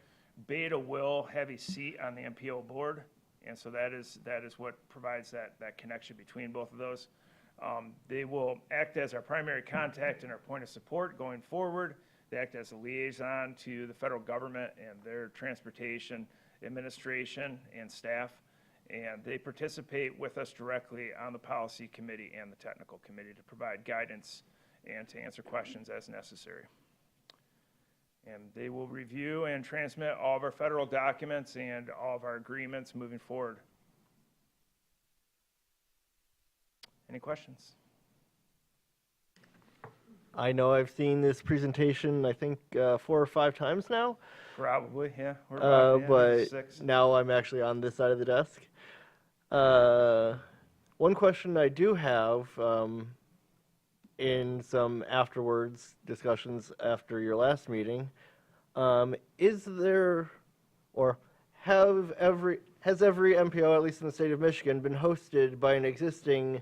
Beta will have a seat on the MPO board, and so that is what provides that connection between both of those. They will act as our primary contact and our point of support going forward. They act as a liaison to the federal government and their transportation administration and staff, and they participate with us directly on the policy committee and the technical committee to provide guidance and to answer questions as necessary. And they will review and transmit all of our federal documents and all of our agreements moving forward. Any questions? I know I've seen this presentation, I think, 4 or 5 times now, Probably, yeah. We're about, yeah, but 6. now I'm actually on this side of the desk. One question I do have, in some afterwards discussions after your last meeting, is there, or has every MPO, at least in the state of Michigan, been hosted by an existing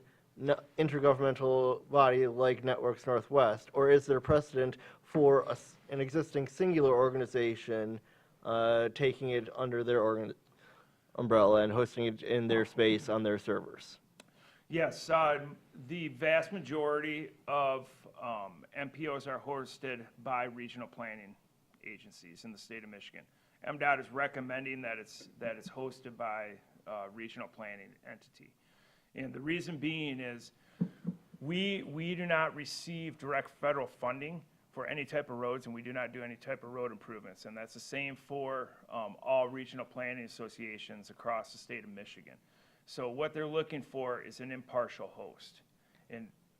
intergovernmental body like Networks Northwest, or is there precedent for an existing singular organization taking it under their umbrella and hosting it in their space on their servers? Yes, the vast majority of MPOs are hosted by regional planning agencies in the state of Michigan. MDOT is recommending that it's hosted by a regional planning entity. And the reason being is we do not receive direct federal funding for any type of roads, and we do not do any type of road improvements. And that's the same for all regional planning associations across the state of Michigan. So what they're looking for is an impartial host.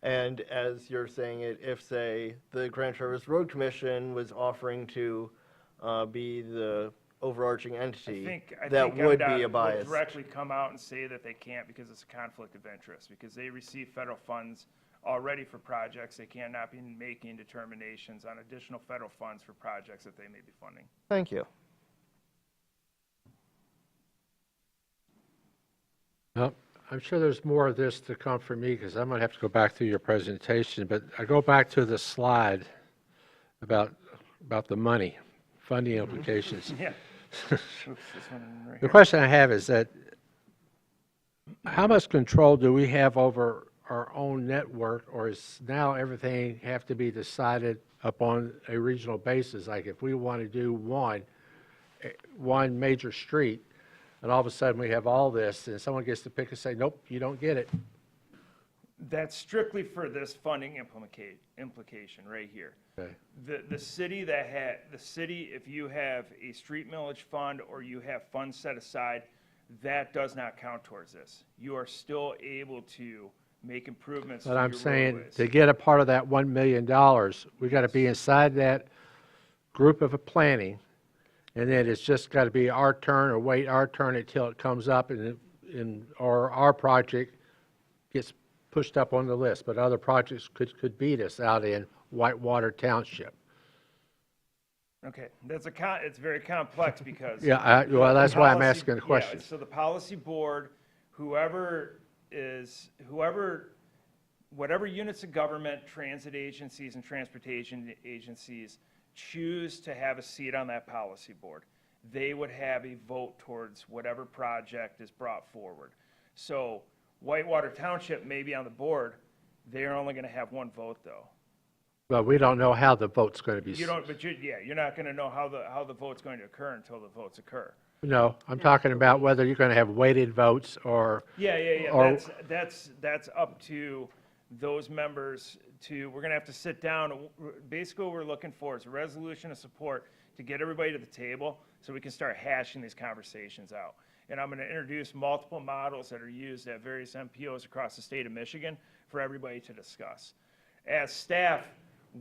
And as you're saying it, if, say, the Grand Traverse Road Commission was offering to be the overarching entity, that would be a MDOT will bias. directly come out and say that they can't because it's a conflict of interest, because they receive federal funds already for projects. They cannot be making determinations on additional federal funds for projects that they may be funding. Thank you. Well, I'm sure there's more of this to come for me because I'm going to have to go back through your presentation. But I go back to the slide about the money, funding implications. Yeah. Oops, this one right The here. question I have is that how much control do we have over our own network, or is now everything have to be decided upon a regional basis? Like if we want to do one major street, and all of a sudden we have all this, and someone gets to pick and say, nope, you don't get it. That's strictly for this funding implication right here. Okay. The city, if you have a street millage fund or you have funds set aside, that does not count towards this. You are still able to make improvements to But your I'm saying, roadways. to get a part of that $1 million, we got to be inside that group of a planning, and then it's just got to be our turn, or wait our turn until it comes up, or our project gets pushed up on the list. But other projects could beat us out in Whitewater Township. Okay, it's very complex because. Yeah, well, that's why I'm asking the Yeah, question. so the policy board, whatever units of government, transit agencies and transportation agencies choose to have a seat on that policy board, they would have a vote towards whatever project is brought forward. So Whitewater Township may be on the board, they're only going to have one vote though. But we don't know how the vote's going to be. You're not going to know how the vote's going to occur until the votes occur. No, I'm talking about whether you're going to have weighted votes or. Yeah. Or- That's up to those members we're going to have to sit down. Basically, what we're looking for is a resolution of support to get everybody to the table so we can start hashing these conversations out. And I'm going to introduce multiple models that are used at various MPOs across the state of Michigan for everybody to discuss. As staff,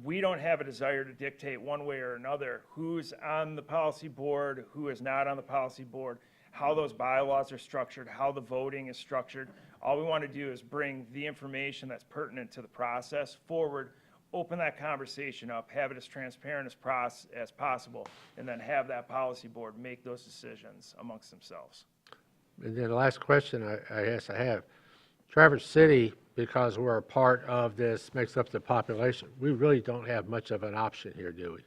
we don't have a desire to dictate one way or another who's on the policy board, who is not on the policy board, how those bylaws are structured, how the voting is structured. All we want to do is bring the information that's pertinent to the process forward, open that conversation up, have it as transparent as possible, and then have that policy board make those decisions amongst themselves. And then the last question I guess I have, Traverse City, because we're a part of this, makes up the population. We really don't have much of an option here, do we?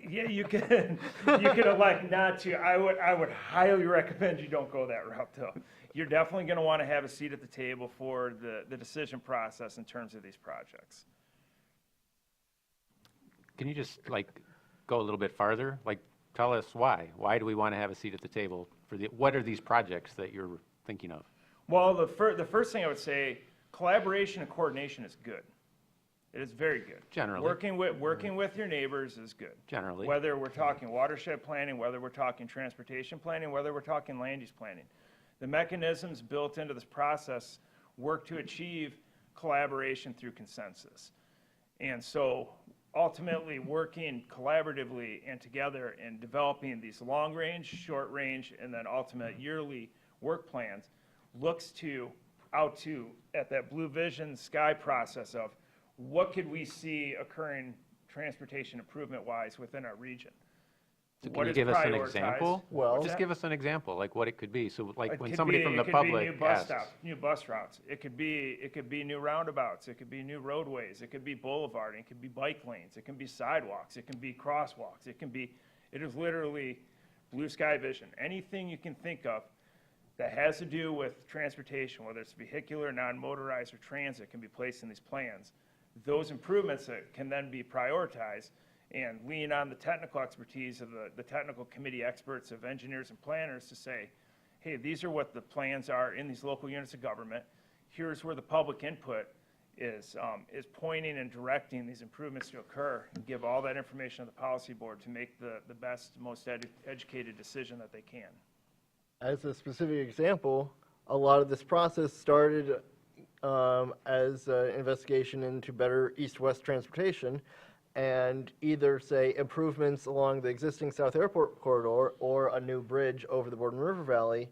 Yeah, you can elect not to. I would highly recommend you don't go that route, though. You're definitely going to want to have a seat at the table for the decision process in terms of these projects. Can you just go a little bit farther? Tell us why. Why do we want to have a seat at the table what are these projects that you're thinking of? Well, the first thing I would say, collaboration and coordination is good. It is very good. Generally. Working with your neighbors is good. Generally. Whether we're talking watershed planning, whether we're talking transportation planning, whether we're talking land use planning. The mechanisms built into this process work to achieve collaboration through consensus. And so ultimately working collaboratively and together in developing these long range, short range, and then ultimate yearly work plans looks to out to at that blue vision sky process of what could we see occurring transportation improvement wise within our region. So What can you is give us an prioritized? example? Well- Just give us an example, like what it could be. So like It when could somebody be- from the it could be public new bus asks. stops, new bus routes. It could be new roundabouts. It could be new roadways. It could be boulevarding. It could be bike lanes. It can be sidewalks. It can be crosswalks. It is literally blue sky vision. Anything you can think of that has to do with transportation, whether it's vehicular, non-motorized, or transit, can be placed in these plans. Those improvements that can then be prioritized and lean on the technical expertise of the technical committee experts of engineers and planners to say, hey, these are what the plans are in these local units of government. Here's where the public input is pointing and directing these improvements to occur, and give all that information to the policy board to make the best, most educated decision that they can. As a specific example, a lot of this process started as an investigation into better east-west transportation, and either, say, improvements along the existing South Airport corridor or a new bridge over the Borden River Valley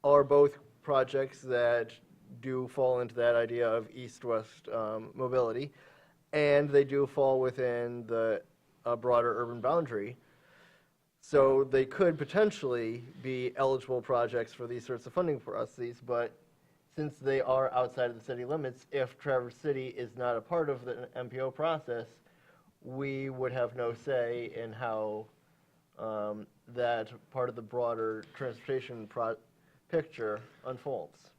are both projects that do fall into that idea of east-west mobility, and they do fall within the broader urban boundary. So they could potentially be eligible projects for these sorts of funding processes, but since they are outside of the city limits, if Traverse City is not a part of the MPO process, we would have no say in how that part of the broader transportation picture unfolds.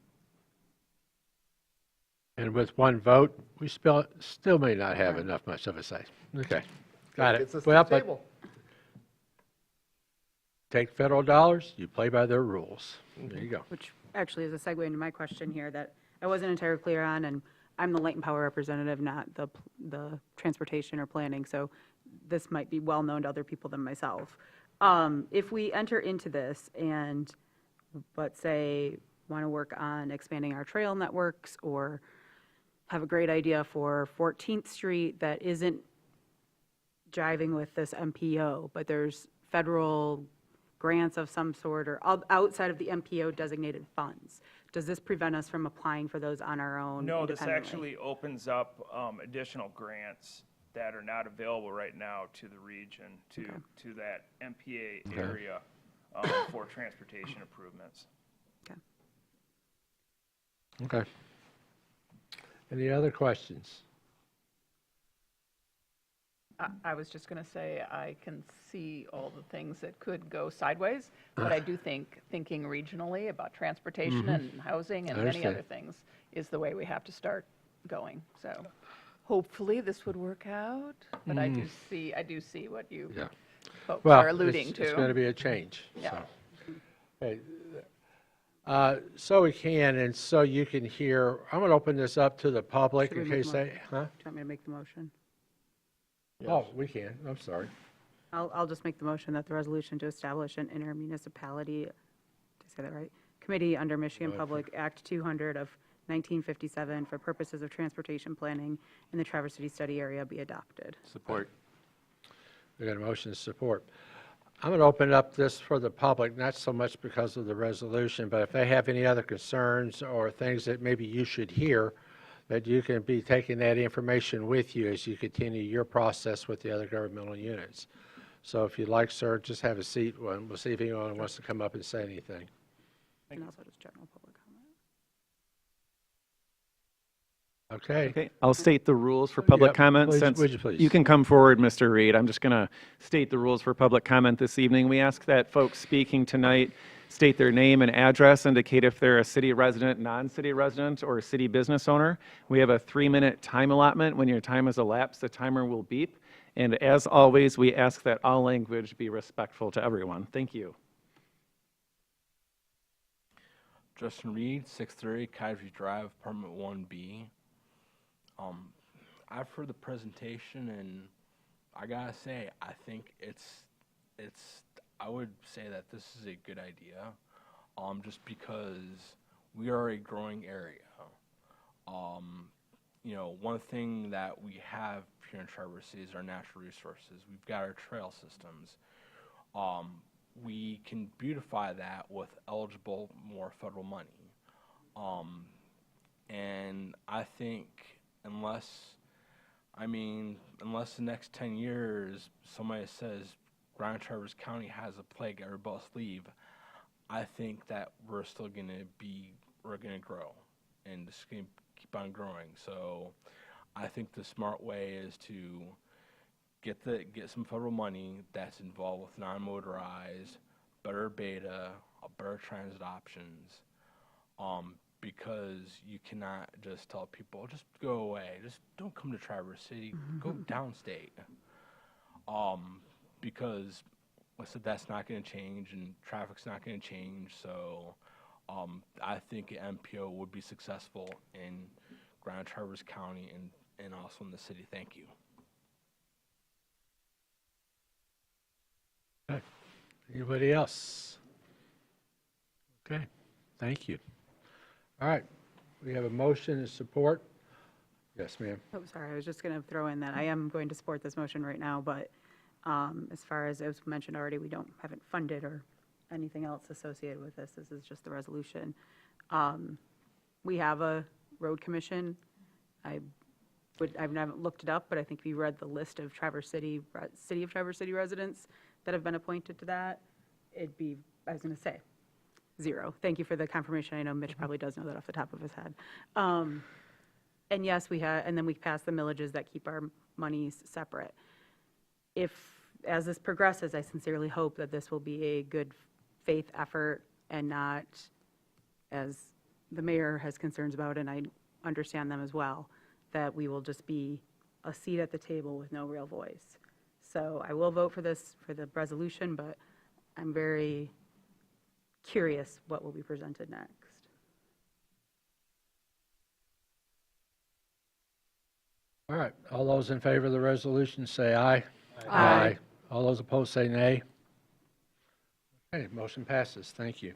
And with one vote, we still may not have enough much of a say. Okay, got it. Gets us to Well, the but table. take federal dollars, you play by their rules. There you go. Which actually is a segue into my question here that I wasn't entirely clear on, and I'm the Light and Power representative, not the transportation or planning, so this might be well-known to other people than myself. If we enter into this and, let's say, want to work on expanding our trail networks or have a great idea for 14th Street that isn't jiving with this MPO, but there's federal grants of some sort or outside of the MPO designated funds. Does this prevent us from applying for those on our own No, this independently? actually opens up additional grants that are not available right now to the region, to that MPA area for transportation improvements. Okay. Okay. Any other questions? I was just going to say, I can see all the things that could go sideways, but I do think thinking regionally about transportation and housing and I many other understand. things is the way we have to start going. So hopefully this would work out, but I do see what you Yeah. folks Well, are alluding it's going to to. be a change. Yeah. So. Okay. So we can, and so you can hear, I'm going to open this up to the public Should we in make case a they, motion? huh? Do you want me to make the motion? Oh, we can, I'm sorry. I'll just make the motion that the resolution to establish an intermunicipality, did I say that right? Committee under Michigan Public Act 200 of 1957 for purposes of transportation planning in the Traverse City study area be adopted. Support. We got a motion to support. I'm going to open up this for the public, not so much because of the resolution, but if they have any other concerns or things that maybe you should hear, that you can be taking that information with you as you continue your process with the other governmental units. So if you'd like, sir, just have a seat. We'll see if anyone wants to come up and say anything. And also just general public comment. Okay. Okay, I'll state the rules for public Yep, comment. please, Since would you please? you can come forward, Mr. Reed. I'm just going to state the rules for public comment this evening. We ask that folks speaking tonight state their name and address, indicate if they're a city resident, non-city resident, or a city business owner. We have a 3-minute time allotment. When your time has elapsed, the timer will beep. And as always, we ask that all language be respectful to everyone. Thank you. Justin Reed, 630 Kaiser Drive, Apartment 1B. I've heard the presentation, and I gotta say, I think I would say that this is a good idea, just because we are a growing area. one thing that we have here in Traverse City is our natural resources. We've got our trail systems. We can beautify that with eligible more federal money. And I think unless the next 10 years somebody says Grand Traverse County has a plague, everybody else leave, I think that we're going to grow and just going to keep on growing. So I think the smart way is to get some federal money that's involved with non-motorized, better beta, better transit options, because you cannot just tell people, just go away, just don't come to Traverse City, go downstate, because like I said, that's not going to change and traffic's not going to change. So I think an MPO would be successful in Grand Traverse County and also in the city. Thank you. Okay. Anybody else? Okay, thank you. All right, we have a motion and support. Yes, ma'am. Oh, sorry, I was just going to throw in that I am going to support this motion right now, but as far as was mentioned already, we haven't funded or anything else associated with this. This is just the resolution. We have a road commission. I haven't looked it up, but I think if you read the list of City of Traverse City residents that have been appointed to that, it'd be, I was going to say, 0. Thank you for the confirmation. I know Mitch probably does know that off the top of his head. And yes, and then we pass the millages that keep our monies separate. As this progresses, I sincerely hope that this will be a good faith effort and not, as the mayor has concerns about, and I understand them as well, that we will just be a seat at the table with no real voice. So I will vote for the resolution, but I'm very curious what will be presented next. All right, all those in favor of the resolution say aye. Aye. All those opposed say nay. Okay, motion passes. Thank you.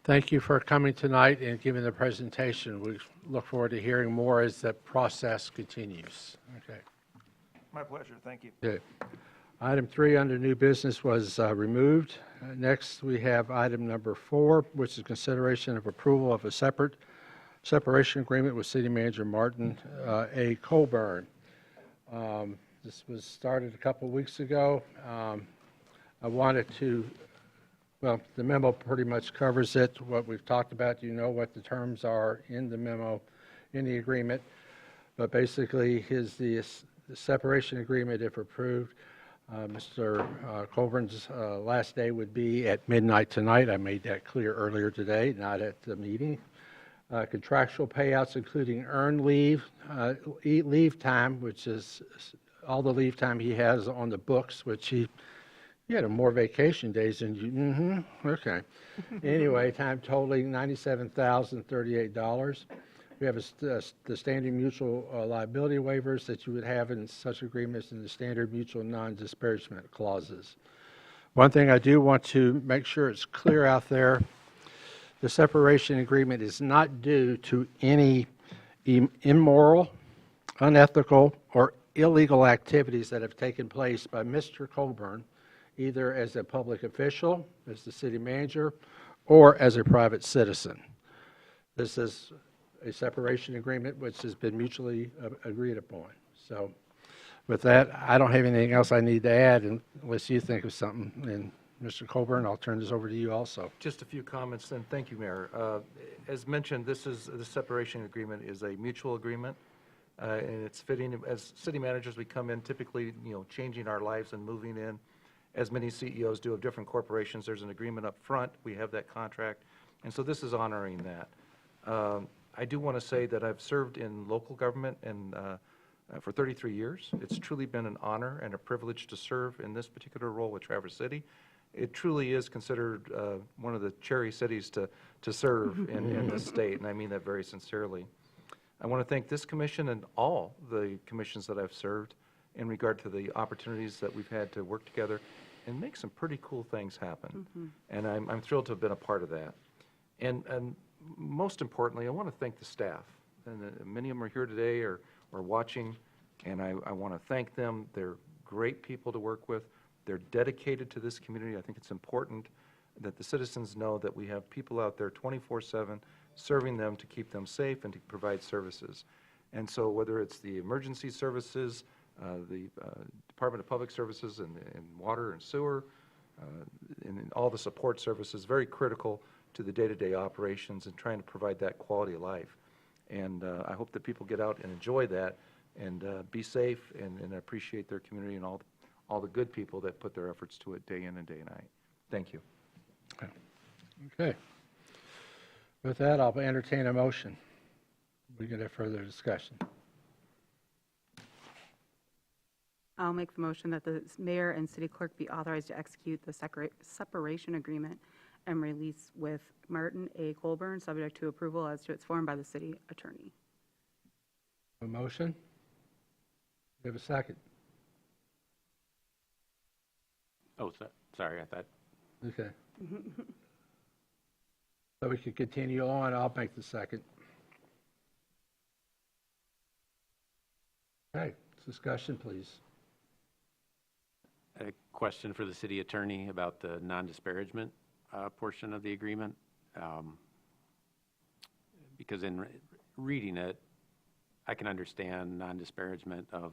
Thank you for coming tonight and giving the presentation. We look forward to hearing more as the process continues. Okay. My pleasure, thank you. Good. Item 3 under new business was removed. Next, we have item number 4, which is consideration of approval of a separation agreement with City Manager Martin A. Colburn. This was started a couple weeks ago. I wanted to, well, the memo pretty much covers it, what we've talked about. You know what the terms are in the memo, in the agreement. But basically, the separation agreement, if approved, Mr. Colburn's last day would be at midnight tonight. I made that clear earlier today, not at the meeting. Contractual payouts, including earned leave, leave time, which is all the leave time he has on the books, which he had more vacation days than you. Okay. Anyway, time totaling $97,038. We have the standard mutual liability waivers that you would have in such agreements and the standard mutual non-disparagement clauses. One thing I do want to make sure it's clear out there, the separation agreement is not due to any immoral, unethical, or illegal activities that have taken place by Mr. Colburn, either as a public official, as the city manager, or as a private citizen. This is a separation agreement which has been mutually agreed upon. So with that, I don't have anything else I need to add unless you think of something. And Mr. Colburn, I'll turn this over to you also. Just a few comments, and thank you, Mayor. As mentioned, the separation agreement is a mutual agreement, and it's fitting. As city managers, we come in typically, changing our lives and moving in, as many CEOs do of different corporations. There's an agreement up front. We have that contract, and so this is honoring that. I do want to say that I've served in local government and for 33 years. It's truly been an honor and a privilege to serve in this particular role with Traverse City. It truly is considered one of the cherry cities to serve in this state, and I mean that very sincerely. I want to thank this commission and all the commissions that I've served in regard to the opportunities that we've had to work together and make some pretty cool things happen. And I'm thrilled to have been a part of that. And most importantly, I want to thank the staff. And many of them are here today or watching, and I want to thank them. They're great people to work with. They're dedicated to this community. I think it's important that the citizens know that we have people out there 24/7 serving them to keep them safe and to provide services. And so whether it's the emergency services, the Department of Public Services and water and sewer, and all the support services, very critical to the day-to-day operations and trying to provide that quality of life. And I hope that people get out and enjoy that and be safe and appreciate their community and all the good people that put their efforts to it day in and day and night. Thank you. Okay. With that, I'll entertain a motion. We get a further discussion. I'll make the motion that the mayor and city clerk be authorized to execute the separation agreement and release with Martin A. Colburn, subject to approval as to its form by the city attorney. A motion? We have a second. Oh, sorry, I thought. Okay. So we could continue on. I'll make the second. Okay, discussion, please. A question for the city attorney about the non-disparagement portion of the agreement. Because in reading it, I can understand non-disparagement of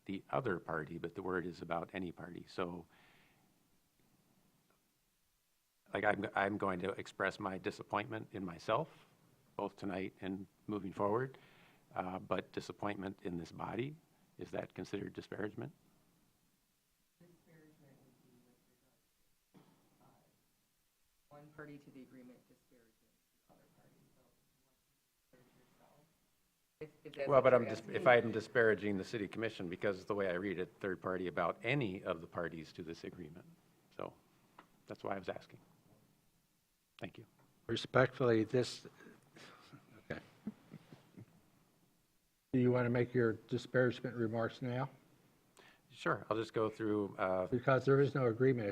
the other party, but the word is about any party. So, like, I'm going to express my disappointment in myself, both tonight and moving forward, but disappointment in this body. Is that considered disparagement? Disparagement would be with regard to one party to the agreement disparaging the other party. So you want to disparage yourself. If that's Well, what but you're if I'm disparaging the city commission, because the way I read it, third party about any of the parties to this agreement. So that's why I was asking. Thank you. Respectfully, okay. Do you want to make your disparagement remarks now? Sure, I'll just go through. Because there is no agreement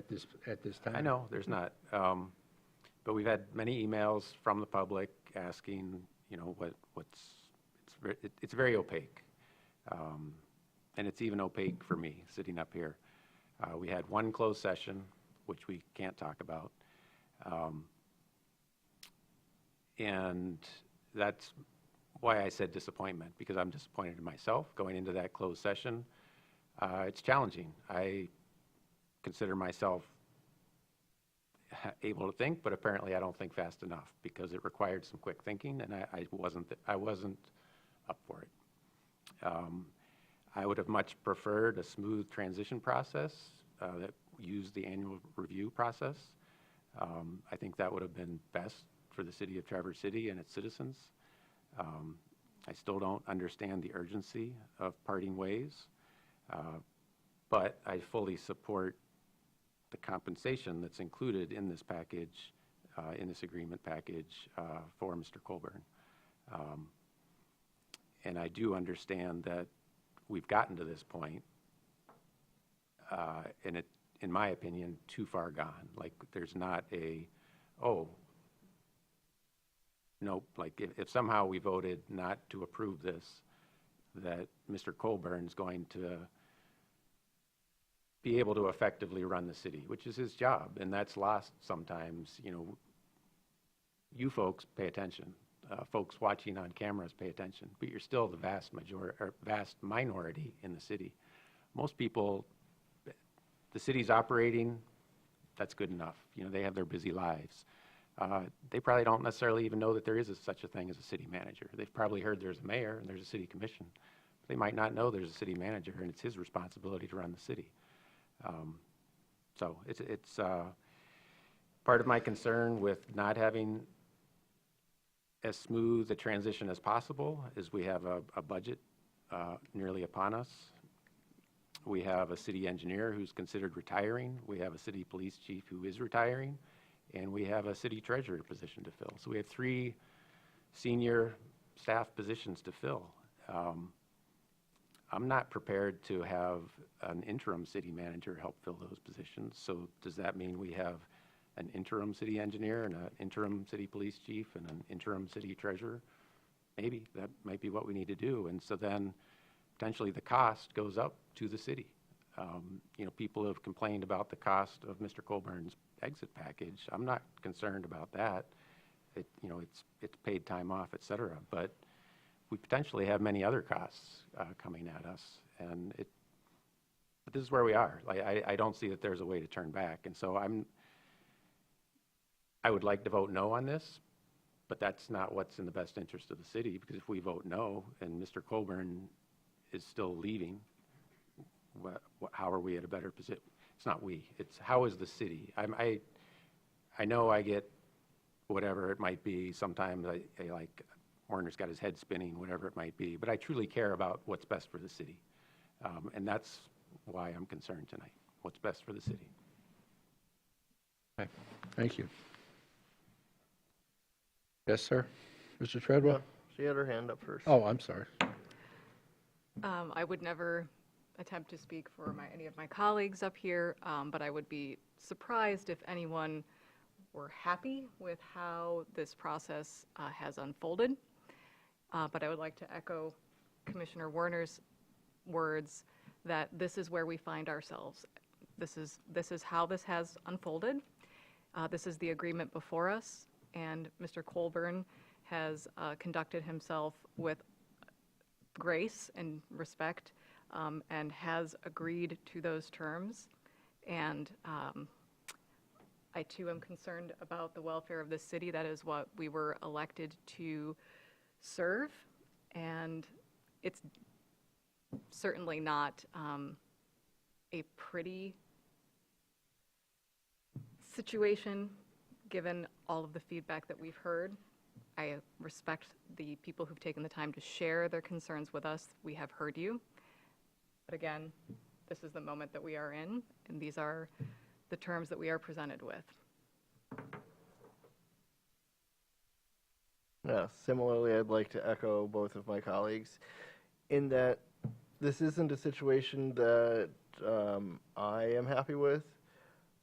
at this time. I know, there's not. But we've had many emails from the public asking, it's very opaque. And it's even opaque for me, sitting up here. We had one closed session, which we can't talk about. And that's why I said disappointment, because I'm disappointed in myself going into that closed session. It's challenging. I consider myself able to think, but apparently I don't think fast enough because it required some quick thinking, and I wasn't up for it. I would have much preferred a smooth transition process that used the annual review process. I think that would have been best for the city of Traverse City and its citizens. I still don't understand the urgency of parting ways, but I fully support the compensation that's included in this package, in this agreement package for Mr. Colburn. And I do understand that we've gotten to this point, and it, in my opinion, too far gone. Like, there's not nope, like if somehow we voted not to approve this, that Mr. Colburn's going to be able to effectively run the city, which is his job, and that's lost sometimes. You folks pay attention. Folks watching on cameras pay attention, but you're still the vast minority in the city. Most people, the city's operating, that's good enough. They have their busy lives. They probably don't necessarily even know that there is such a thing as a city manager. They've probably heard there's a mayor and there's a city commission. But they might not know there's a city manager and it's his responsibility to run the city. So it's part of my concern with not having as smooth a transition as possible is we have a budget nearly upon us. We have a city engineer who's considered retiring. We have a city police chief who is retiring. And we have a city treasurer position to fill. So we have 3 senior staff positions to fill. I'm not prepared to have an interim city manager help fill those positions. So does that mean we have an interim city engineer and an interim city police chief and an interim city treasurer. Maybe that might be what we need to do. And so then potentially the cost goes up to the city. People have complained about the cost of Mr. Colburn's exit package. I'm not concerned about that. It's paid time off, et cetera. But we potentially have many other costs coming at us. And but this is where we are. I don't see that there's a way to turn back. And so I would like to vote no on this, but that's not what's in the best interest of the city, because if we vote no and Mr. Colburn is still leaving, how are we at a better position? It's not we, it's how is the city? I know I get whatever it might be. Sometimes I like Warner's got his head spinning, whatever it might be, but I truly care about what's best for the city. And that's why I'm concerned tonight, what's best for the city. Okay. Thank you. Yes, sir. Mr. Treadwell? She had her hand up first. Oh, I'm sorry. I would never attempt to speak for any of my colleagues up here, but I would be surprised if anyone were happy with how this process has unfolded. But I would like to echo Commissioner Werner's words that this is where we find ourselves. This is how this has unfolded. This is the agreement before us, and Mr. Colburn has conducted himself with grace and respect, and has agreed to those terms. And I too am concerned about the welfare of this city. That is what we were elected to serve, and it's certainly not a pretty situation given all of the feedback that we've heard. I respect the people who've taken the time to share their concerns with us. We have heard you. But again, this is the moment that we are in, and these are the terms that we are presented with. Yeah, similarly, I'd like to echo both of my colleagues in that this isn't a situation that I am happy with,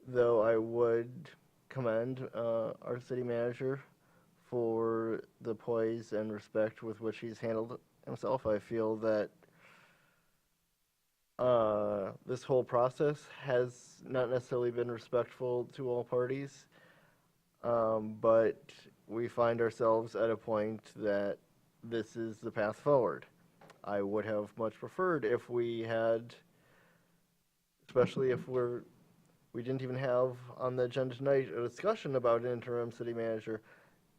though I would commend our city manager for the poise and respect with which he's handled himself. I feel that this whole process has not necessarily been respectful to all parties, but we find ourselves at a point that this is the path forward. I would have much preferred if we had, especially if we didn't even have on the agenda tonight a discussion about an interim city manager.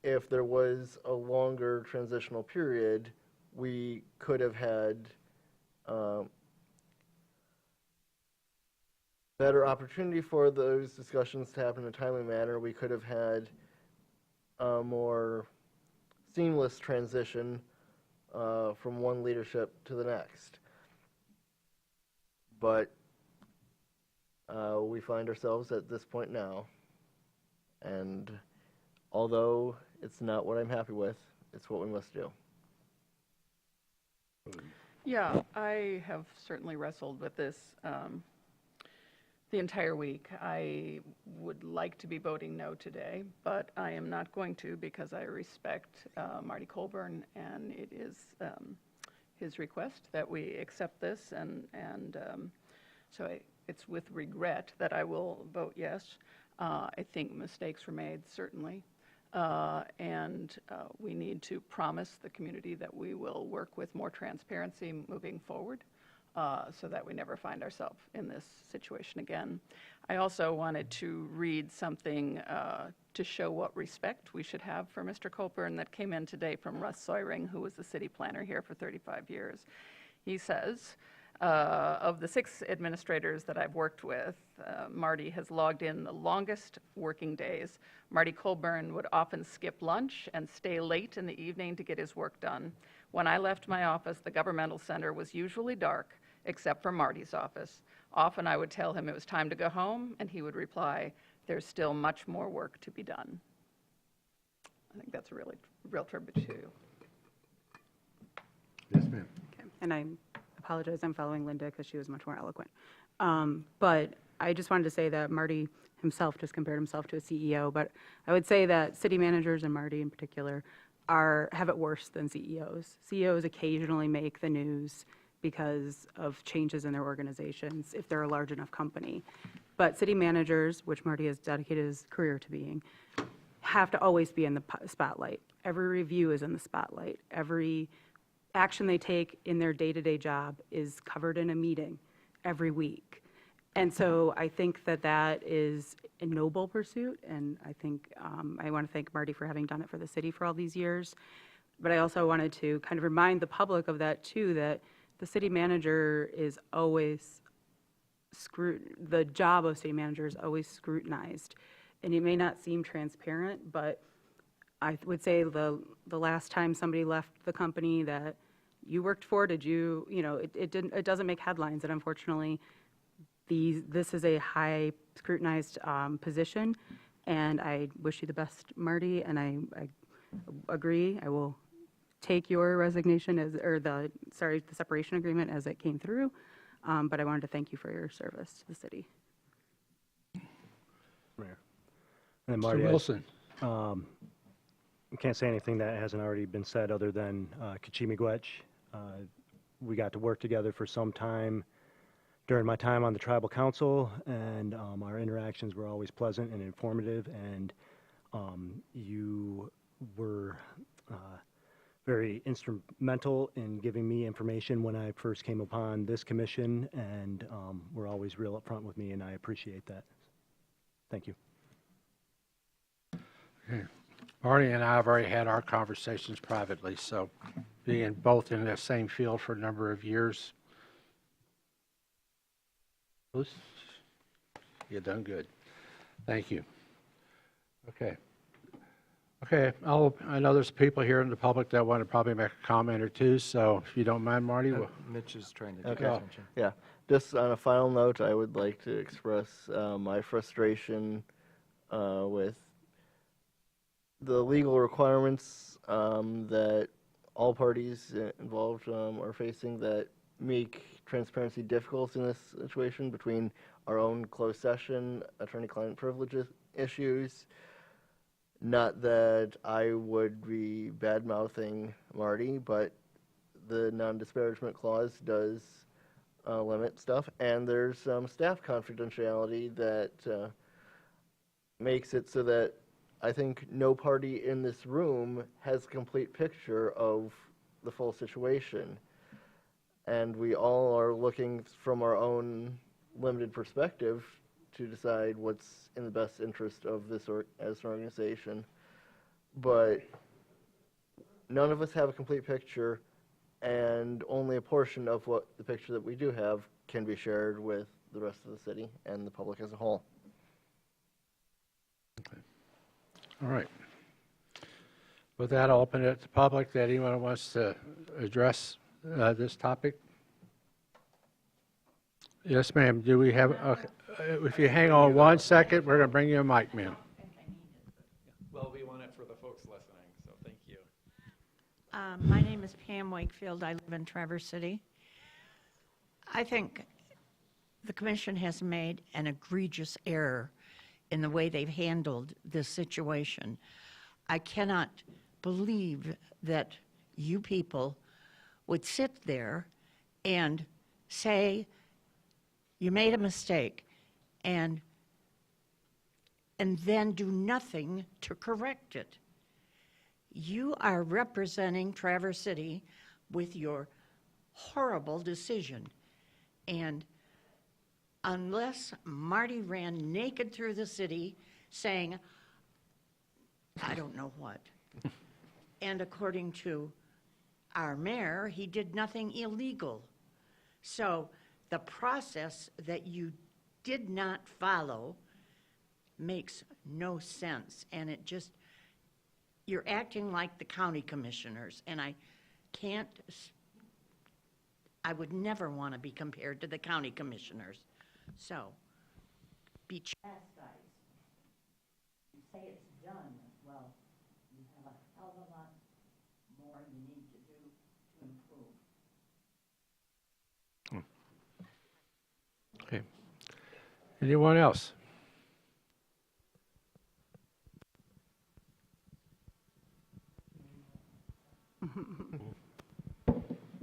If there was a longer transitional period, we could have had better opportunity for those discussions to happen in a timely manner. We could have had a more seamless transition from one leadership to the next. But we find ourselves at this point now, and although it's not what I'm happy with, it's what we must do. Yeah, I have certainly wrestled with this the entire week. I would like to be voting no today, but I am not going to because I respect Marty Colburn, and it is his request that we accept this, and so it's with regret that I will vote yes. I think mistakes were made, certainly, and we need to promise the community that we will work with more transparency moving forward. So that we never find ourselves in this situation again. I also wanted to read something to show what respect we should have for Mr. Colburn that came in today from Russ Soyring, who was the city planner here for 35 years. He says, of the 6 administrators that I've worked with, Marty has logged in the longest working days. Marty Colburn would often skip lunch and stay late in the evening to get his work done. When I left my office, the governmental center was usually dark, except for Marty's office. Often I would tell him it was time to go home, and he would reply, "There's still much more work to be done." I think that's a real tribute to you. Yes, ma'am. Okay. And I apologize, I'm following Linda because she was much more eloquent. But I just wanted to say that Marty himself just compared himself to a CEO, but I would say that city managers, and Marty in particular, have it worse than CEOs. CEOs occasionally make the news because of changes in their organizations, if they're a large enough company. But city managers, which Marty has dedicated his career to being, have to always be in the spotlight. Every review is in the spotlight. Every action they take in their day-to-day job is covered in a meeting every week. And so I think that that is a noble pursuit, and I think I want to thank Marty for having done it for the city for all these years. But I also wanted to kind of remind the public of that too, that the city manager is always the job of city manager is always scrutinized. And it may not seem transparent, but I would say the last time somebody left the company that you worked for, it doesn't make headlines, and unfortunately, this is a high scrutinized position, and I wish you the best, Marty, and I agree. I will take your resignation the separation agreement as it came through, but I wanted to thank you for your service to the city. Mayor. And then Mr. Marty, Wilson. I can't say anything that hasn't already been said other than Kachimi Gwetch. We got to work together for some time during my time on the tribal council, and our interactions were always pleasant and informative, and you were very instrumental in giving me information when I first came upon this commission, and were always real upfront with me, and I appreciate that. Thank you. Marty and I have already had our conversations privately, so being both in the same field for a number of years, you've done good. Thank you. Okay. I know there's people here in the public that want to probably make a comment or two, so if you don't mind, Marty. Mitch is trying to get Okay. attention. Yeah, just on a final note, I would like to express my frustration with the legal requirements that all parties involved are facing that make transparency difficult in this situation between our own closed session, attorney-client privileges issues. Not that I would be bad-mouthing Marty, but the non-disparagement clause does limit stuff, and there's some staff confidentiality that makes it so that I think no party in this room has a complete picture of the full situation. And we all are looking from our own limited perspective to decide what's in the best interest of this as an organization. But none of us have a complete picture, and only a portion of what the picture that we do have can be shared with the rest of the city and the public as a whole. Okay. All right. With that, I'll open it to the public that anyone wants to address this topic. Yes, ma'am. Do we have, if you hang on 1 second, we're going to bring you a mic, ma'am. Well, we want it for the folks listening, so thank you. My name is Pam Wakefield. I live in Traverse City. I think the commission has made an egregious error in the way they've handled this situation. I cannot believe that you people would sit there and say you made a mistake and then do nothing to correct it. You are representing Traverse City with your horrible decision. And unless Marty ran naked through the city saying, I don't know what, and according to our mayor, he did nothing illegal. So the process that you did not follow makes no sense, and it just, you're acting like the county commissioners, and I would never want to be compared to the county commissioners. So, be chastised. You say it's done, well, you have a hell of a lot more you need to do to improve. Okay. Anyone else?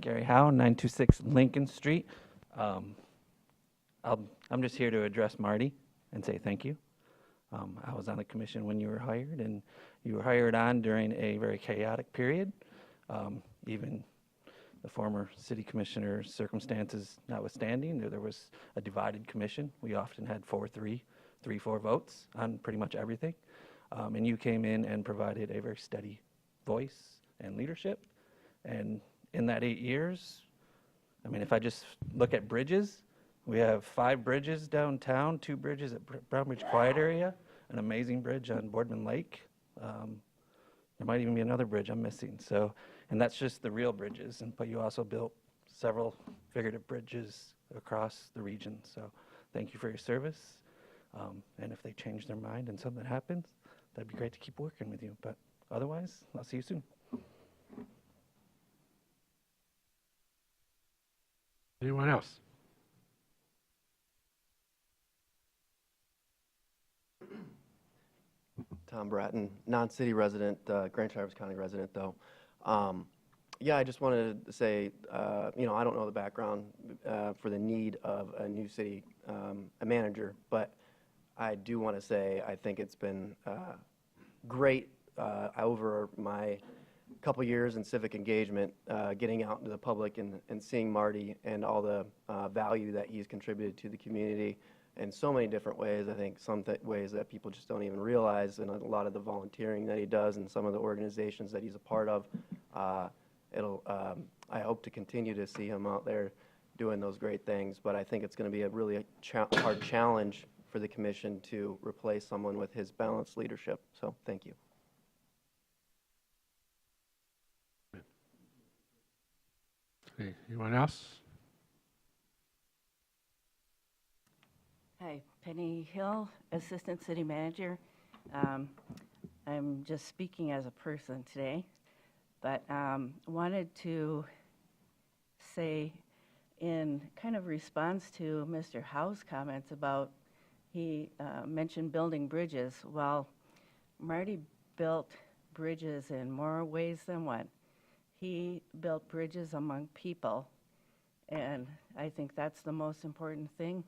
Gary Howe, 926 Lincoln Street. I'm just here to address Marty and say thank you. I was on the commission when you were hired, and you were hired on during a very chaotic period. Even the former city commissioner's circumstances notwithstanding, there was a divided commission. We often had 4-3, 3-4 votes on pretty much everything. And you came in and provided a very steady voice and leadership. And in that 8 years, I mean, if I just look at bridges, we have 5 bridges downtown, 2 bridges at Brownbridge Quiet Area, an amazing bridge on Boardman Lake. There might even be another bridge I'm missing. So, and that's just the real bridges. But you also built several figurative bridges across the region. So thank you for your service. And if they change their mind and something happens, that'd be great to keep working with you. But otherwise, I'll see you soon. Anyone else? Tom Bratton, non-city resident, Grand Traverse County resident, though. Yeah, I just wanted to say, you know, I don't know the background for the need of a new city manager, but I do want to say I think it's been great over my couple years in civic engagement, getting out into the public and seeing Marty and all the value that he's contributed to the community in so many different ways. I think some ways that people just don't even realize, and a lot of the volunteering that he does and some of the organizations that he's a part of. I hope to continue to see him out there doing those great things, but I think it's going to be a really hard challenge for the commission to replace someone with his balanced leadership. So thank you. Okay, anyone else? Hi, Penny Hill, Assistant City Manager. I'm just speaking as a person today, but wanted to say in kind of response to Mr. Howe's comments about, he mentioned building bridges. Well, Marty built bridges in more ways than one. He built bridges among people, and I think that's the most important thing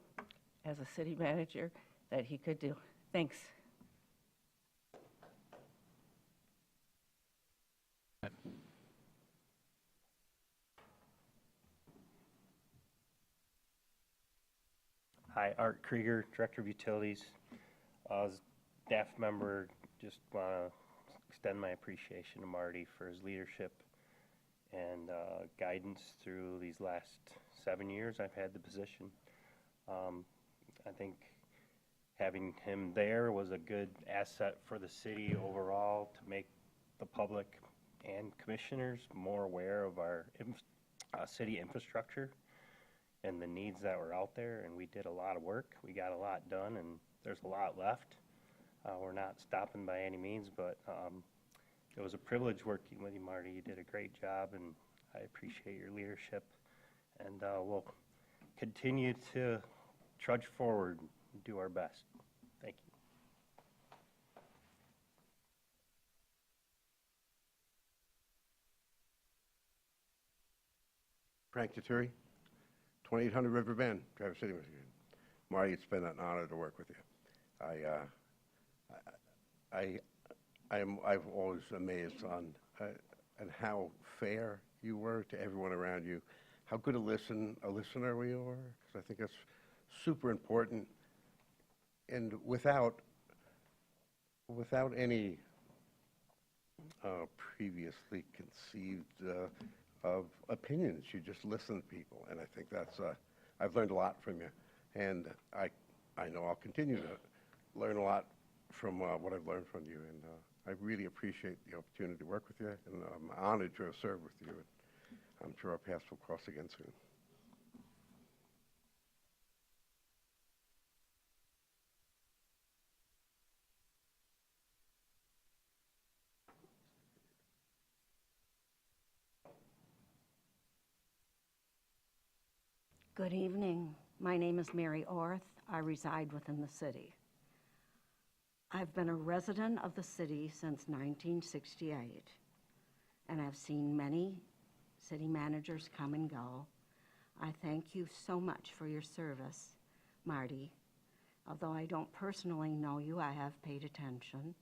as a city manager that he could do. Thanks. Hi, Art Krieger, Director of Utilities. As a staff member, just want to extend my appreciation to Marty for his leadership and guidance through these last 7 years I've had the position. I think having him there was a good asset for the city overall to make the public and commissioners more aware of our city infrastructure and the needs that were out there, and we did a lot of work. We got a lot done, and there's a lot left. We're not stopping by any means, but it was a privilege working with you, Marty. You did a great job, and I appreciate your leadership. And we'll continue to trudge forward and do our best. Thank you. Frank Tuturi, 2800 River Bend, Traverse City, Michigan. Marty, it's been an honor to work with you. I've always amazed on how fair you were to everyone around you, how good a listener you were, because I think that's super important. And without any previously conceived of opinions, you just listen to people, and I think that's I've learned a lot from you, and I know I'll continue to learn a lot from what I've learned from you, and I really appreciate the opportunity to work with you, and I'm honored to have served with you, and I'm sure our paths will cross again soon. Good evening. My name is Mary Orth. I reside within the city. I've been a resident of the city since 1968, and I've seen many City managers come and go. I thank you so much for your service, Marty. Although I don't personally know you, I have paid attention,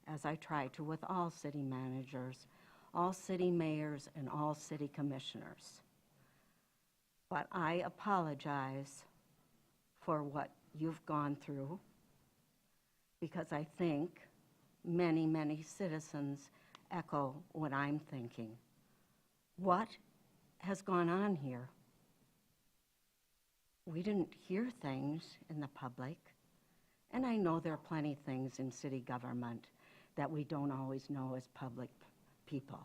as I try to with all city managers, all city mayors, and all city commissioners. But I apologize for what you've gone through, because I think many, many citizens echo what I'm thinking. What has gone on here? We didn't hear things in the public, and I know there are plenty of things in city government that we don't always know as public people.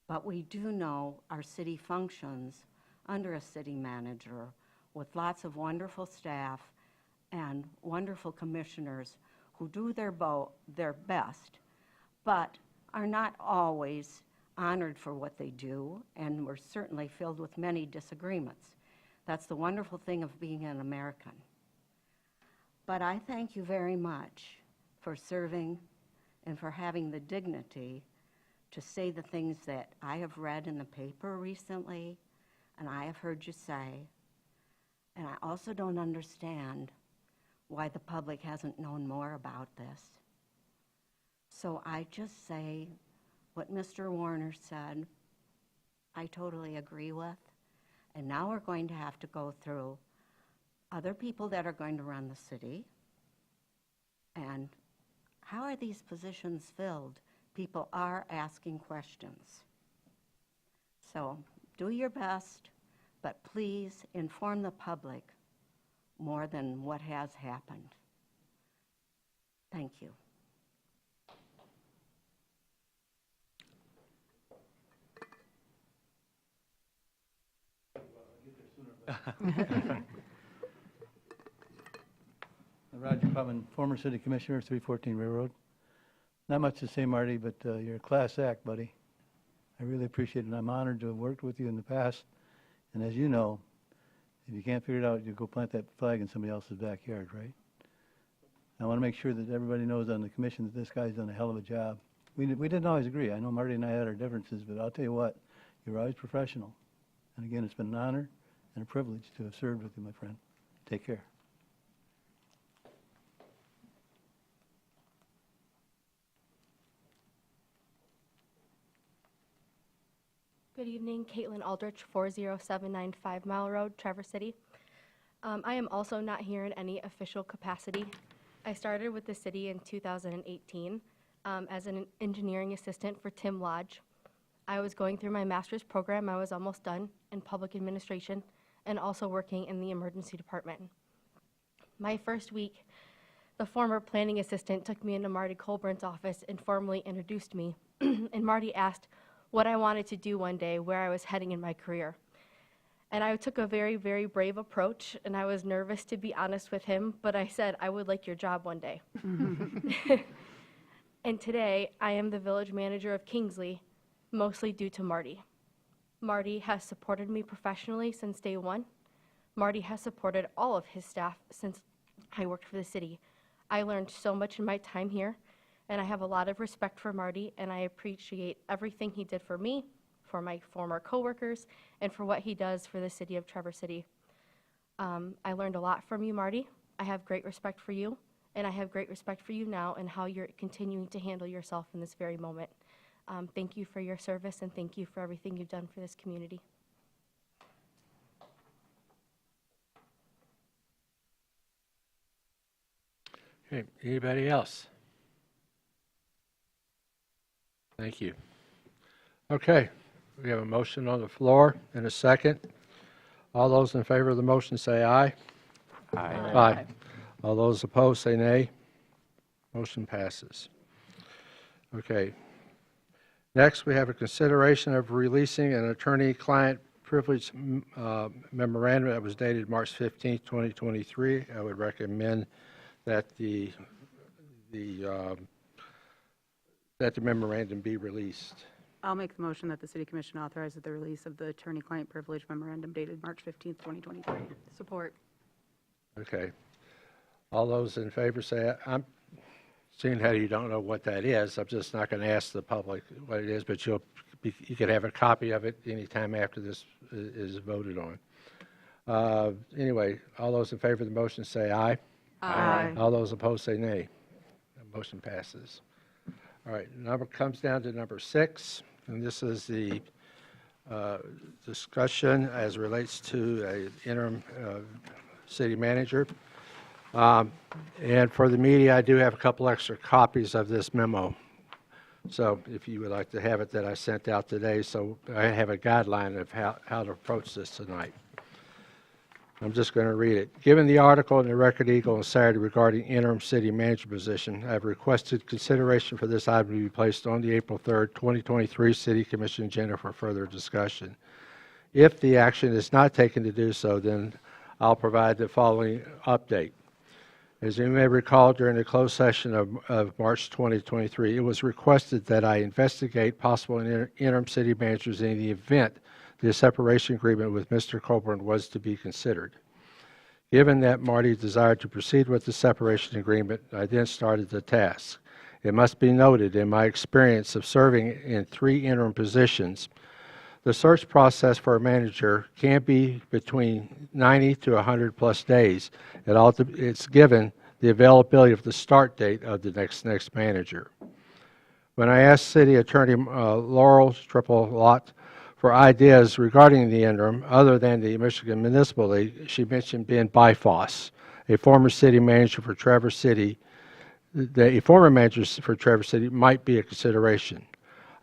But we do know our city functions under a city manager with lots of wonderful staff and wonderful commissioners who do their best, but are not always honored for what they do, and we're certainly filled with many disagreements. That's the wonderful thing of being an American. But I thank you very much for serving and for having the dignity to say the things that I have read in the paper recently and I have heard you say. And I also don't understand why the public hasn't known more about this. So I just say what Mr. Warner said, I totally agree with. And now we're going to have to go through other people that are going to run the city. And how are these positions filled? People are asking questions. So do your best, but please inform the public more than what has happened. Thank you. Roger Putman, former city commissioner, 314 Railroad. Not much to say, Marty, but you're a class act, buddy. I really appreciate it, and I'm honored to have worked with you in the past. And as you know, if you can't figure it out, you go plant that flag in somebody else's backyard, right? I want to make sure that everybody knows on the commission that this guy's done a hell of a job. We didn't always agree. I know Marty and I had our differences, but I'll tell you what, you're always professional. And again, it's been an honor and a privilege to have served with you, my friend. Take care. Good evening, Caitlin Aldrich, 40795 Mile Road, Traverse City. I am also not here in any official capacity. I started with the city in 2018 as an engineering assistant for Tim Lodge. I was going through my master's program. I was almost done in public administration and also working in the emergency department. My first week, the former planning assistant took me into Marty Colburn's office and formally introduced me. And Marty asked what I wanted to do one day, where I was heading in my career. And I took a very, very brave approach, and I was nervous, to be honest with him, but I said, I would like your job one day. And today, I am the village manager of Kingsley, mostly due to Marty. Marty has supported me professionally since day one. Marty has supported all of his staff since I worked for the city. I learned so much in my time here, and I have a lot of respect for Marty, and I appreciate everything he did for me, for my former coworkers, and for what he does for the city of Traverse City. I learned a lot from you, Marty. I have great respect for you, and I have great respect for you now and how you're continuing to handle yourself in this very moment. Thank you for your service, and thank you for everything you've done for this community. Okay, anybody else? Thank you. Okay, we have a motion on the floor and a second. All those in favor of the motion say aye. Aye. Aye. All those opposed say nay. Motion passes. Okay. Next, we have a consideration of releasing an attorney-client privilege memorandum that was dated March 15, 2023. I would recommend that the memorandum be released. I'll make the motion that the City Commission authorizes the release of the attorney-client privilege memorandum dated March 15th, 2023. Support. Okay. All those in favor say, I'm seeing how you don't know what that is. I'm just not going to ask the public what it is, but you'll you could have a copy of it anytime after this is voted on. Anyway, all those in favor of the motion say aye. Aye. All those opposed say nay. The motion passes. All right, number comes down to number 6, and this is the discussion as relates to an interim city manager. And for the media, I do have a couple extra copies of this memo. So if you would like to have it, that I sent out today, so I have a guideline of how to approach this tonight. I'm just going to read it. Given the article in the Record Eagle on Saturday regarding interim city manager position, I have requested consideration for this item to be placed on the April 3rd, 2023 City Commission agenda for further discussion. If the action is not taken to do so, then I'll provide the following update. As you may recall, during the closed session of March 2023, it was requested that I investigate possible interim city managers in the event the separation agreement with Mr. Coburn was to be considered. Given that Marty desired to proceed with the separation agreement, I then started the task. It must be noted, in my experience of serving in 3 interim positions, the search process for a manager can be between 90 to 100 plus days. It's given the availability of the start date of the next manager. When I asked City Attorney Laurel Triple-Lott for ideas regarding the interim, other than the Michigan Municipal League, she mentioned Ben Byfoss, a former city manager for Traverse City. A former manager for Traverse City might be a consideration.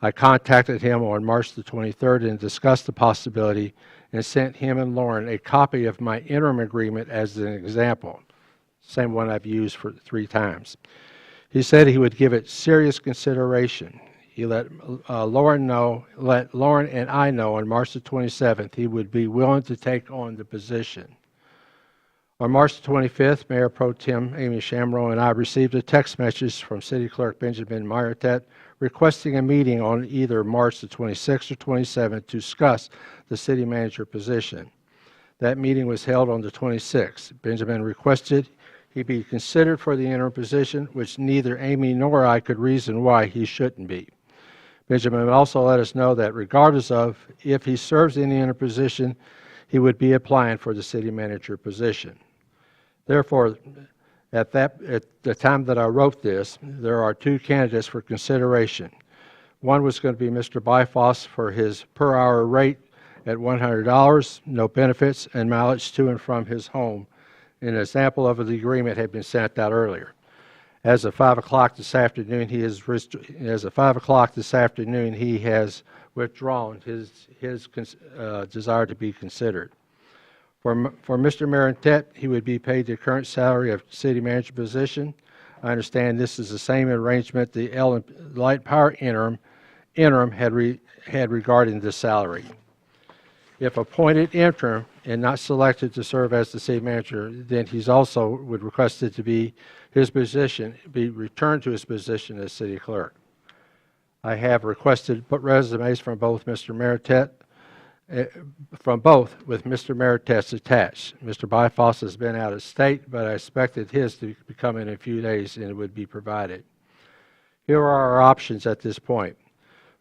I contacted him on March the 23rd and discussed the possibility and sent him and Lauren a copy of my interim agreement as an example, same one I've used for 3 times. He said he would give it serious consideration. He let Lauren and I know on March the 27th he would be willing to take on the position. On March the 25th, Mayor Pro Tem Amy Shamro and I received a text message from City Clerk Benjamin Meyertet requesting a meeting on either March the 26th or 27th to discuss the city manager position. That meeting was held on the 26th. Benjamin requested he be considered for the interim position, which neither Amy nor I could reason why he shouldn't be. Benjamin also let us know that regardless of if he serves in the interim position, he would be applying for the city manager position. Therefore, at the time that I wrote this, there are 2 candidates for consideration. One was going to be Mr. Byfoss for his per-hour rate at $100, no benefits, and mileage to and from his home. An example of the agreement had been sent out earlier. As of 5 o'clock this afternoon, he has withdrawn his desire to be considered. For Mr. Meyertet, he would be paid the current salary of city manager position. I understand this is the same arrangement the Light Power interim had regarding the salary. If appointed interim and not selected to serve as the city manager, then he's also would request it to be returned to his position as city clerk. I have requested resumes from both Mr. Meyertet, with Mr. Meyertet's attached. Mr. Byfoss has been out of state, but I expected his to be coming in a few days and it would be provided. Here are our options at this point.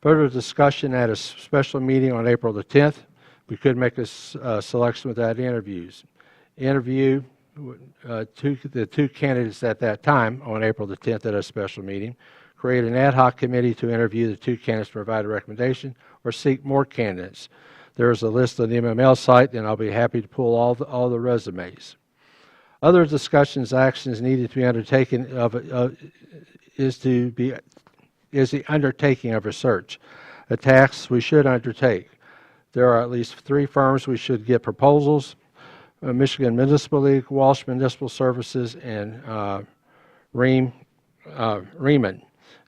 Further discussion at a special meeting on April the 10th. We could make a selection without interviews. Interview the 2 candidates at that time on April the 10th at a special meeting. Create an ad hoc committee to interview the 2 candidates, provide a recommendation, or seek more candidates. There is a list on the MML site, and I'll be happy to pull all the resumes. Other discussions, actions needed to be undertaken is the undertaking of a search, a task we should undertake. There are at least 3 firms we should get proposals: Michigan Municipal League, Walsh Municipal Services, and Riemann.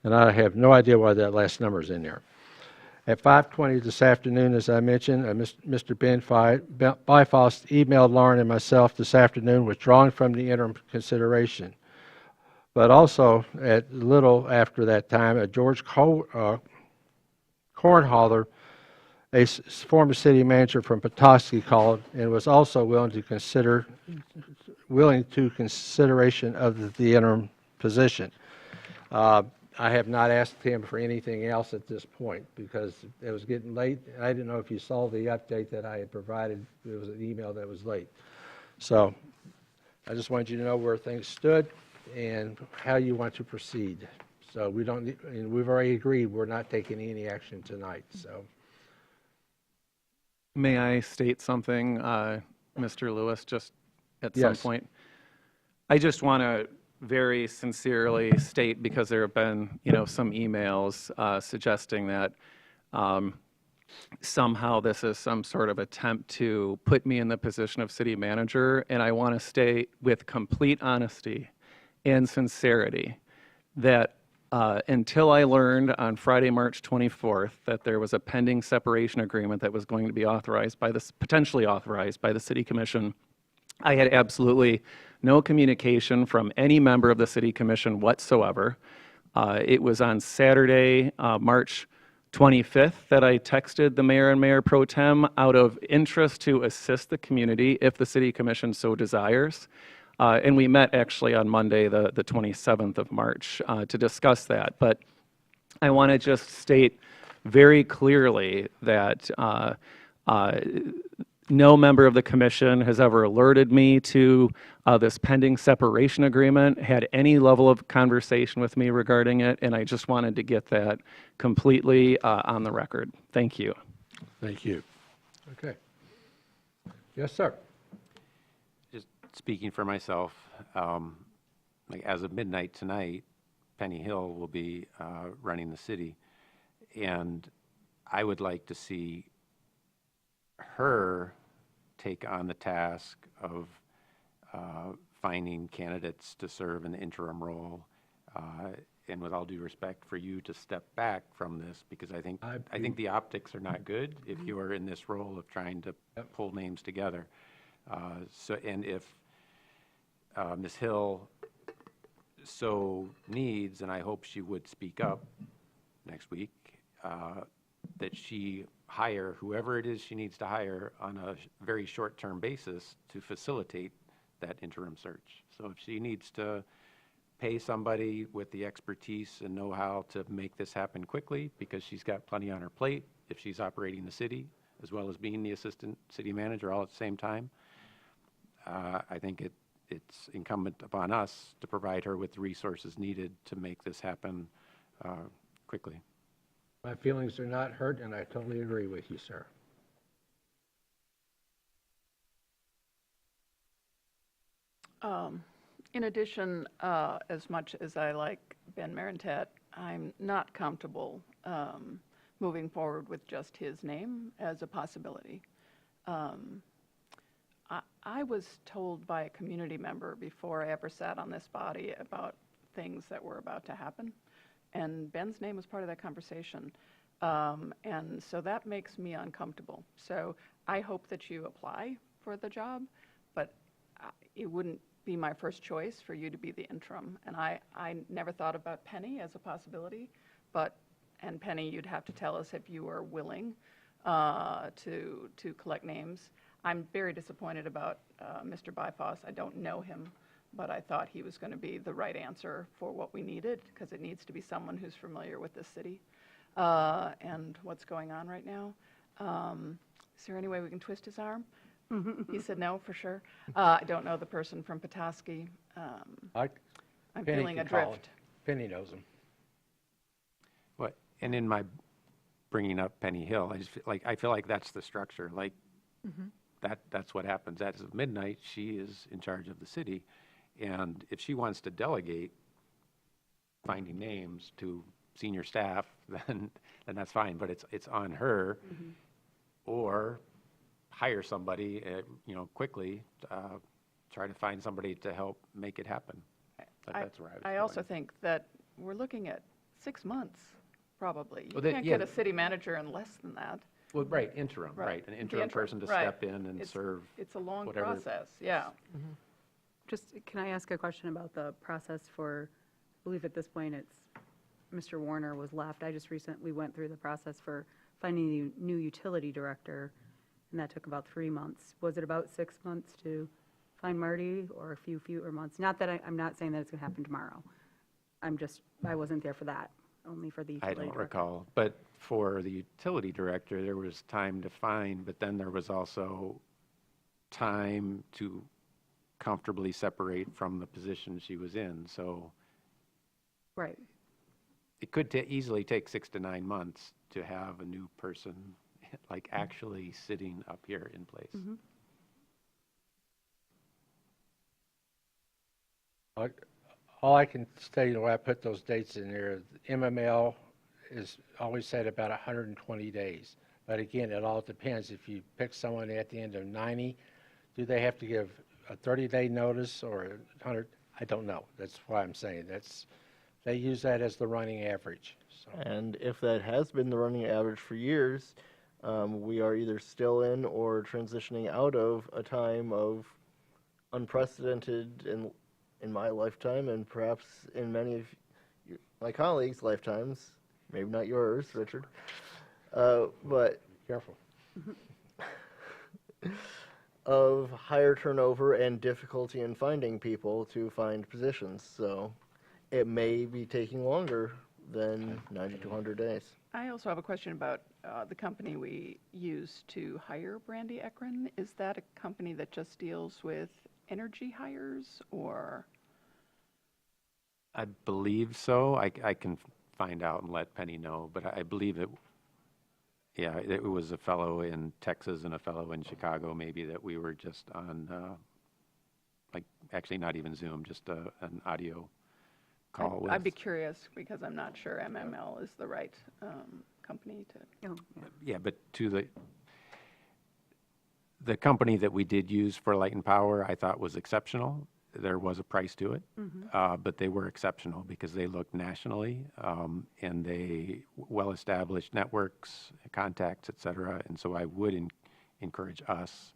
And I have no idea why that last number is in there. At 5:20 this afternoon, as I mentioned, Mr. Ben Byfoss emailed Lauren and myself this afternoon withdrawing from the interim consideration. But also, at little after that time, George Kornholler, a former city manager from Petoskey, called and was also willing to consideration of the interim position. I have not asked him for anything else at this point because it was getting late. I didn't know if you saw the update that I had provided. It was an email that was late. So I just wanted you to know where things stood and how you want to proceed. So we don't, and we've already agreed we're not taking any action tonight, so. May I state something, Mr. Lewis, just at some Yes. point? I just want to very sincerely state, because there have been, some emails suggesting that somehow this is some sort of attempt to put me in the position of city manager, and I want to state with complete honesty and sincerity that until I learned on Friday, March 24th, that there was a pending separation agreement that was going to be authorized by this, potentially authorized by the City Commission, I had absolutely no communication from any member of the City Commission whatsoever. It was on Saturday, March 25th, that I texted the mayor and mayor pro tem out of interest to assist the community if the City Commission so desires. And we met actually on Monday, the 27th of March, to discuss that. But I want to just state very clearly that no member of the commission has ever alerted me to this pending separation agreement, had any level of conversation with me regarding it, and I just wanted to get that completely on the record. Thank you. Thank you. Okay. Yes, sir. Just speaking for myself, like as of midnight tonight, Penny Hill will be running the city, and I would like to see her take on the task of finding candidates to serve in the interim role, and with all due respect for you to step back from this, because I think the optics are not good if you are in this role of trying to pull names together. And if Ms. Hill so needs, and I hope she would speak up next week, that she hire whoever it is she needs to hire on a very short-term basis to facilitate that interim search. So if she needs to pay somebody with the expertise and know-how to make this happen quickly because she's got plenty on her plate, if she's operating the city as well as being the assistant city manager all at the same time, I think it's incumbent upon us to provide her with the resources needed to make this happen quickly. My feelings are not hurt, and I totally agree with you, sir. In addition, as much as I like Ben Marentat, I'm not comfortable moving forward with just his name as a possibility. I was told by a community member before I ever sat on this body about things that were about to happen, and Ben's name was part of that conversation. And so that makes me uncomfortable. So I hope that you apply for the job, but it wouldn't be my first choice for you to be the interim. And I never thought about Penny as a possibility, and Penny, you'd have to tell us if you are willing to collect names. I'm very disappointed about Mr. Byfoss. I don't know him, but I thought he was going to be the right answer for what we needed, because it needs to be someone who's familiar with this city and what's going on right now. Is there any way we can twist his arm? He said no, for sure. I don't know the person from Petoskey. I'm feeling adrift. Penny knows him. What? And in my bringing up Penny Hill, I feel like that's the structure. Like that's what happens. As of midnight, she is in charge of the city, and if she wants to delegate finding names to senior staff, then that's fine. But it's on her, or hire somebody, quickly. Try to find somebody to help make it happen. That's where I also think that we're looking at 6 months, probably. You Well, can't get a city manager in less than that. Well, right, interim, right. An interim person to step in and serve. It's a long whatever. process, yeah. Just, can I ask a question about the process for, I believe at this point it's, Mr. Warner was left. I just recently went through the process for finding the new utility director, and that took about 3 months. Was it about 6 months to find Marty, or a fewer months? Not that I'm not saying that it's going to happen tomorrow. I wasn't there for that, only for the I utility don't director. recall. But for the utility director, there was time to find, but then there was also time to comfortably separate from the position she was in. So Right. it could easily take 6 to 9 months to have a new person like actually sitting up here in place. All I can tell you, when I put those dates in there, MML is always said about 120 days. But again, it all depends. If you pick someone at the end of 90, do they have to give a 30-day notice or 100? I don't know. That's why I'm saying they use that as the running average. So. And if that has been the running average for years, we are either still in or transitioning out of a time of unprecedented in my lifetime, and perhaps in many of my colleagues' lifetimes, maybe not yours, Richard, but careful, of higher turnover and difficulty in finding people to find positions. So it may be taking longer than 90 to 100 days. I also have a question about the company we use to hire Brandy Ekron. Is that a company that just deals with energy hires, or? I believe so. I can find out and let Penny know, but I believe it was a fellow in Texas and a fellow in Chicago maybe that we were just on, actually not even Zoom, just an audio call with. I'd be curious because I'm not sure MML is the right company to. Oh, Yeah, but to the company that we did use for Light and Power, I thought was exceptional. There was a price to it, but they were exceptional because they looked nationally and they well-established networks, contacts, et cetera. And so I would encourage us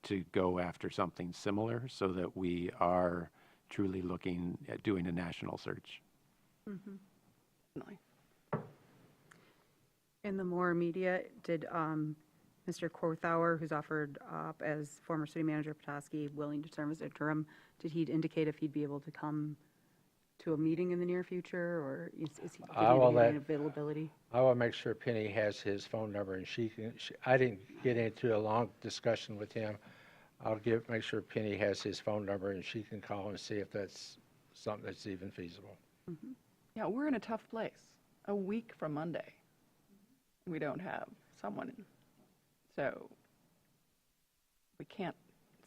to go after something similar so that we are truly looking at doing a national search. In the more immediate, did Mr. Korthauer, who's offered up as former city manager Petoskey, willing to serve as interim, did he indicate if he'd be able to come to a meeting in the near future, or is he, did he have any availability? I will make sure Penny has his phone number, and I didn't get into a long discussion with him. I'll make sure Penny has his phone number, and she can call and see if that's something that's even feasible. Yeah, we're in a tough place. A week from Monday, we don't have someone. So we can't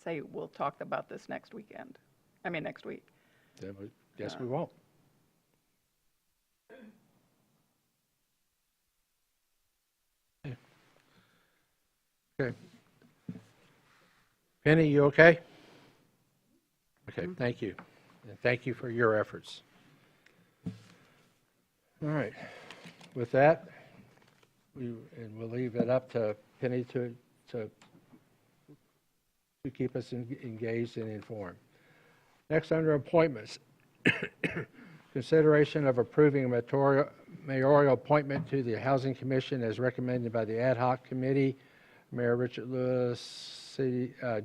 say we'll talk about this next week. Then guess we won't. Okay. Penny, you okay? Okay, thank you. And thank you for your efforts. All right. With that, we'll leave it up to Penny to keep us engaged and informed. Next, under appointments, consideration of approving a mayoral appointment to the Housing Commission as recommended by the ad hoc committee. Mayor Richard Lewis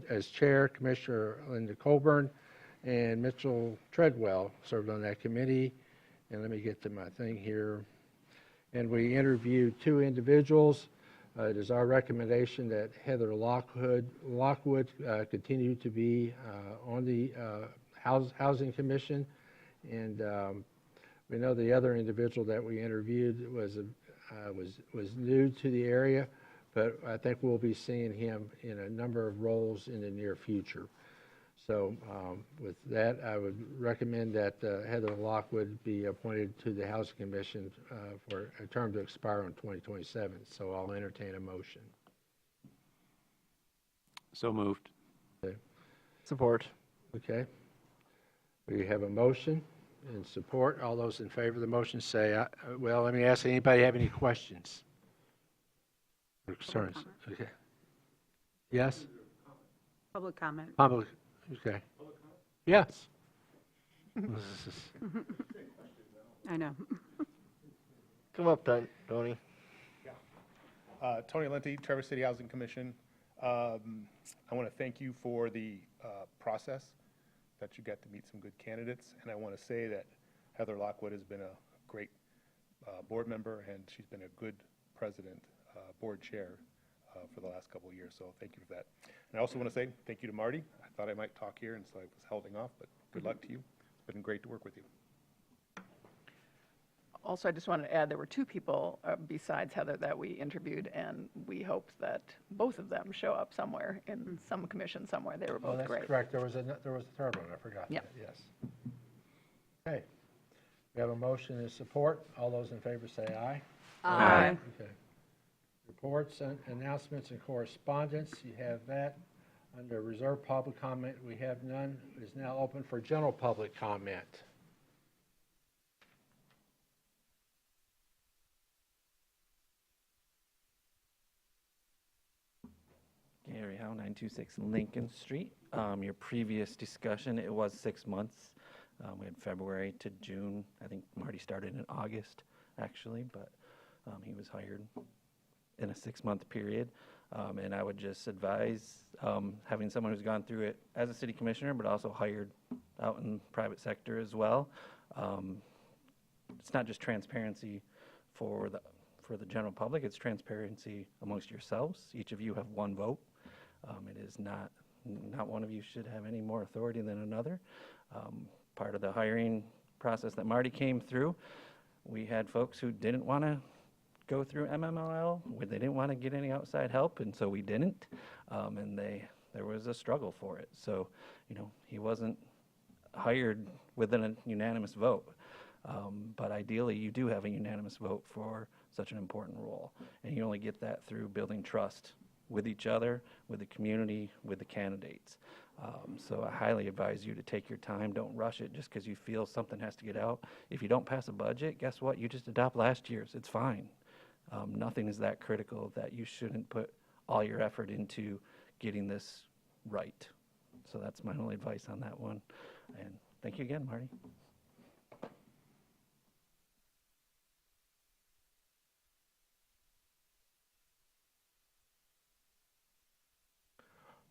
as chair, Commissioner Linda Colburn, and Mitchell Treadwell served on that committee. And let me get to my thing here. And we interviewed 2 individuals. It is our recommendation that Heather Lockwood continue to be on the Housing Commission. And we know the other individual that we interviewed was new to the area, but I think we'll be seeing him in a number of roles in the near future. So with that, I would recommend that Heather Lockwood be appointed to the Housing Commission for a term to expire on 2027. So I'll entertain a motion. So moved. Okay. Support. Okay. We have a motion and support. All those in favor of the motion say, well, let me ask, anybody have any questions or concerns? Okay. Yes? Public comment. Public. Okay. Yes. I know. Come up, Tony. Tony Lenti, Traverse City Housing Commission. I want to thank you for the process that you got to meet some good candidates, and I want to say that Heather Lockwood has been a great board member, and she's been a good president, board chair for the last couple of years, so thank you for that. And I also want to say thank you to Marty. I thought I might talk here, and so I was holding off, but good luck to you. It's been great to work with you. Also, I just wanted to add, there were two people besides Heather that we interviewed, and we hope that both of them show up somewhere in some commission somewhere. They were both that's great. correct. There was a third one. I forgot Yep. that, yes. Okay. We have a motion and support. All those in favor say aye. Aye. Okay. Reports, announcements, and correspondence. You have that. Under reserved public comment, we have none. It is now open for general public comment. Gary Howe, 926 Lincoln Street. Your previous discussion, it was 6 months. We had February to June. I think Marty started in August, actually, but he was hired in a 6-month period. And I would just advise having someone who's gone through it as a city commissioner, but also hired out in private sector as well. It's not just transparency for the general public, it's transparency amongst yourselves. Each of you have one vote. It is not one of you should have any more authority than another. Part of the hiring process that Marty came through, we had folks who didn't want to go through MMLL, where they didn't want to get any outside help, and so we didn't. And there was a struggle for it. So, he wasn't hired within a unanimous vote. But ideally, you do have a unanimous vote for such an important role. And you only get that through building trust with each other, with the community, with the candidates. So I highly advise you to take your time. Don't rush it just because you feel something has to get out. If you don't pass a budget, guess what? You just adopt last year's. It's fine. Nothing is that critical that you shouldn't put all your effort into getting this right. So that's my only advice on that one. And thank you again, Marty.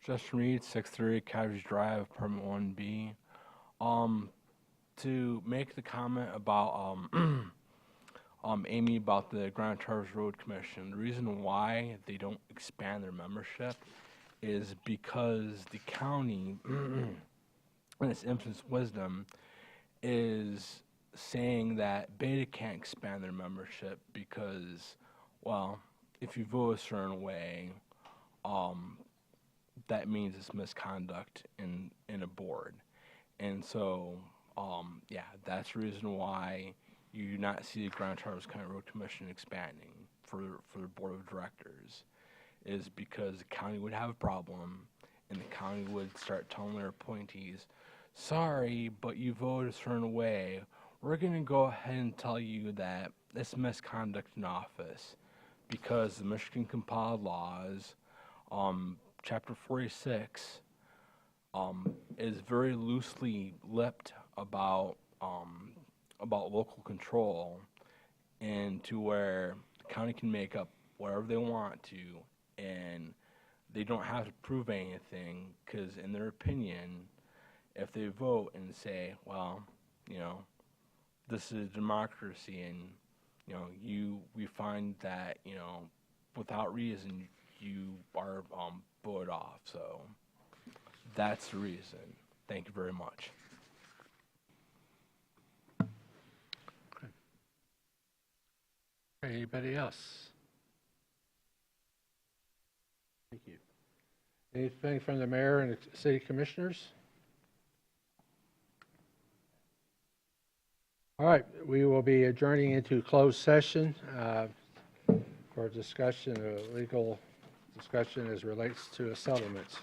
Justin Reed, 630 Cottage Drive, Apartment 1B. To make the comment about Amy about the Grand Traverse Road Commission, the reason why they don't expand their membership is because the county, in its infinite wisdom, is saying that Beta can't expand their membership because, well, if you vote a certain way, that means it's misconduct in a board. And so, yeah, that's the reason why you do not see the Grand Traverse County Road Commission expanding for the board of directors, is because the county would have a problem, and the county would start telling their appointees, sorry, but you voted a certain way. We're going to go ahead and tell you that it's misconduct in office because the Michigan compiled laws, Chapter 46, is very loosely lipped about local control, and to where the county can make up whatever they want to, and they don't have to prove anything, because in their opinion, if they vote and say, well, this is democracy, and we find that without reason you are voted off. So that's the reason. Thank you very much. Anybody else? Thank you. Anything from the mayor and the city commissioners? All right, we will be adjourning into closed session for discussion, legal discussion as relates to a settlement.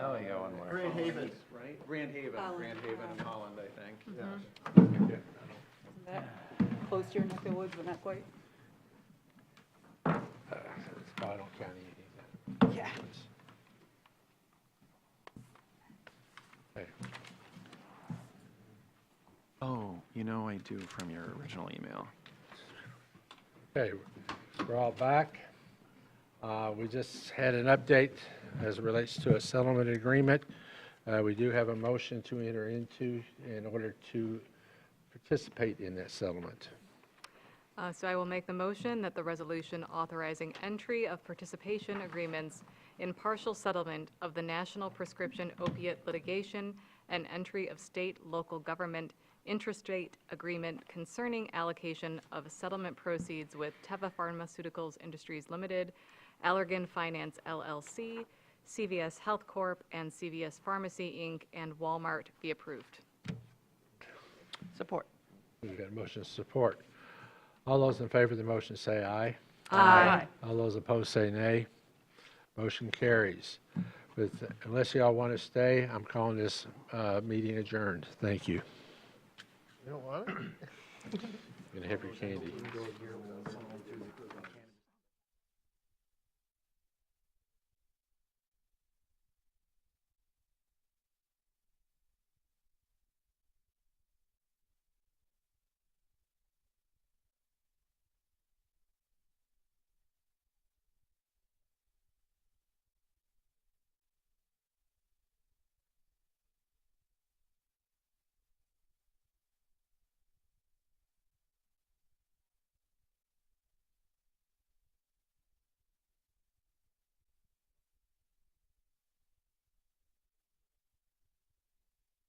Oh, you got one more. Grand Haven. Right? Grand Haven, Grand Haven and Holland, I think. Isn't that close to your neck of the woods, but not quite? It's Bottle County. Yeah. Okay. Oh, I do from your original email. Okay, we're all back. We just had an update as it relates to a settlement agreement. We do have a motion to enter into in order to participate in that settlement. So I will make the motion that the resolution authorizing entry of participation agreements in partial settlement of the National Prescription Opiate Litigation and entry of state local government intrastate agreement concerning allocation of settlement proceeds with Teva Pharmaceuticals Industries Limited, Allergan Finance LLC, CVS Health Corp., and CVS Pharmacy, Inc., and Walmart be approved. Support. We've got a motion of support. All those in favor of the motion say aye. Aye. All those opposed say nay. Motion carries. Unless y'all want to stay, I'm calling this meeting adjourned. Thank you. You don't want it? You're going to have your candy.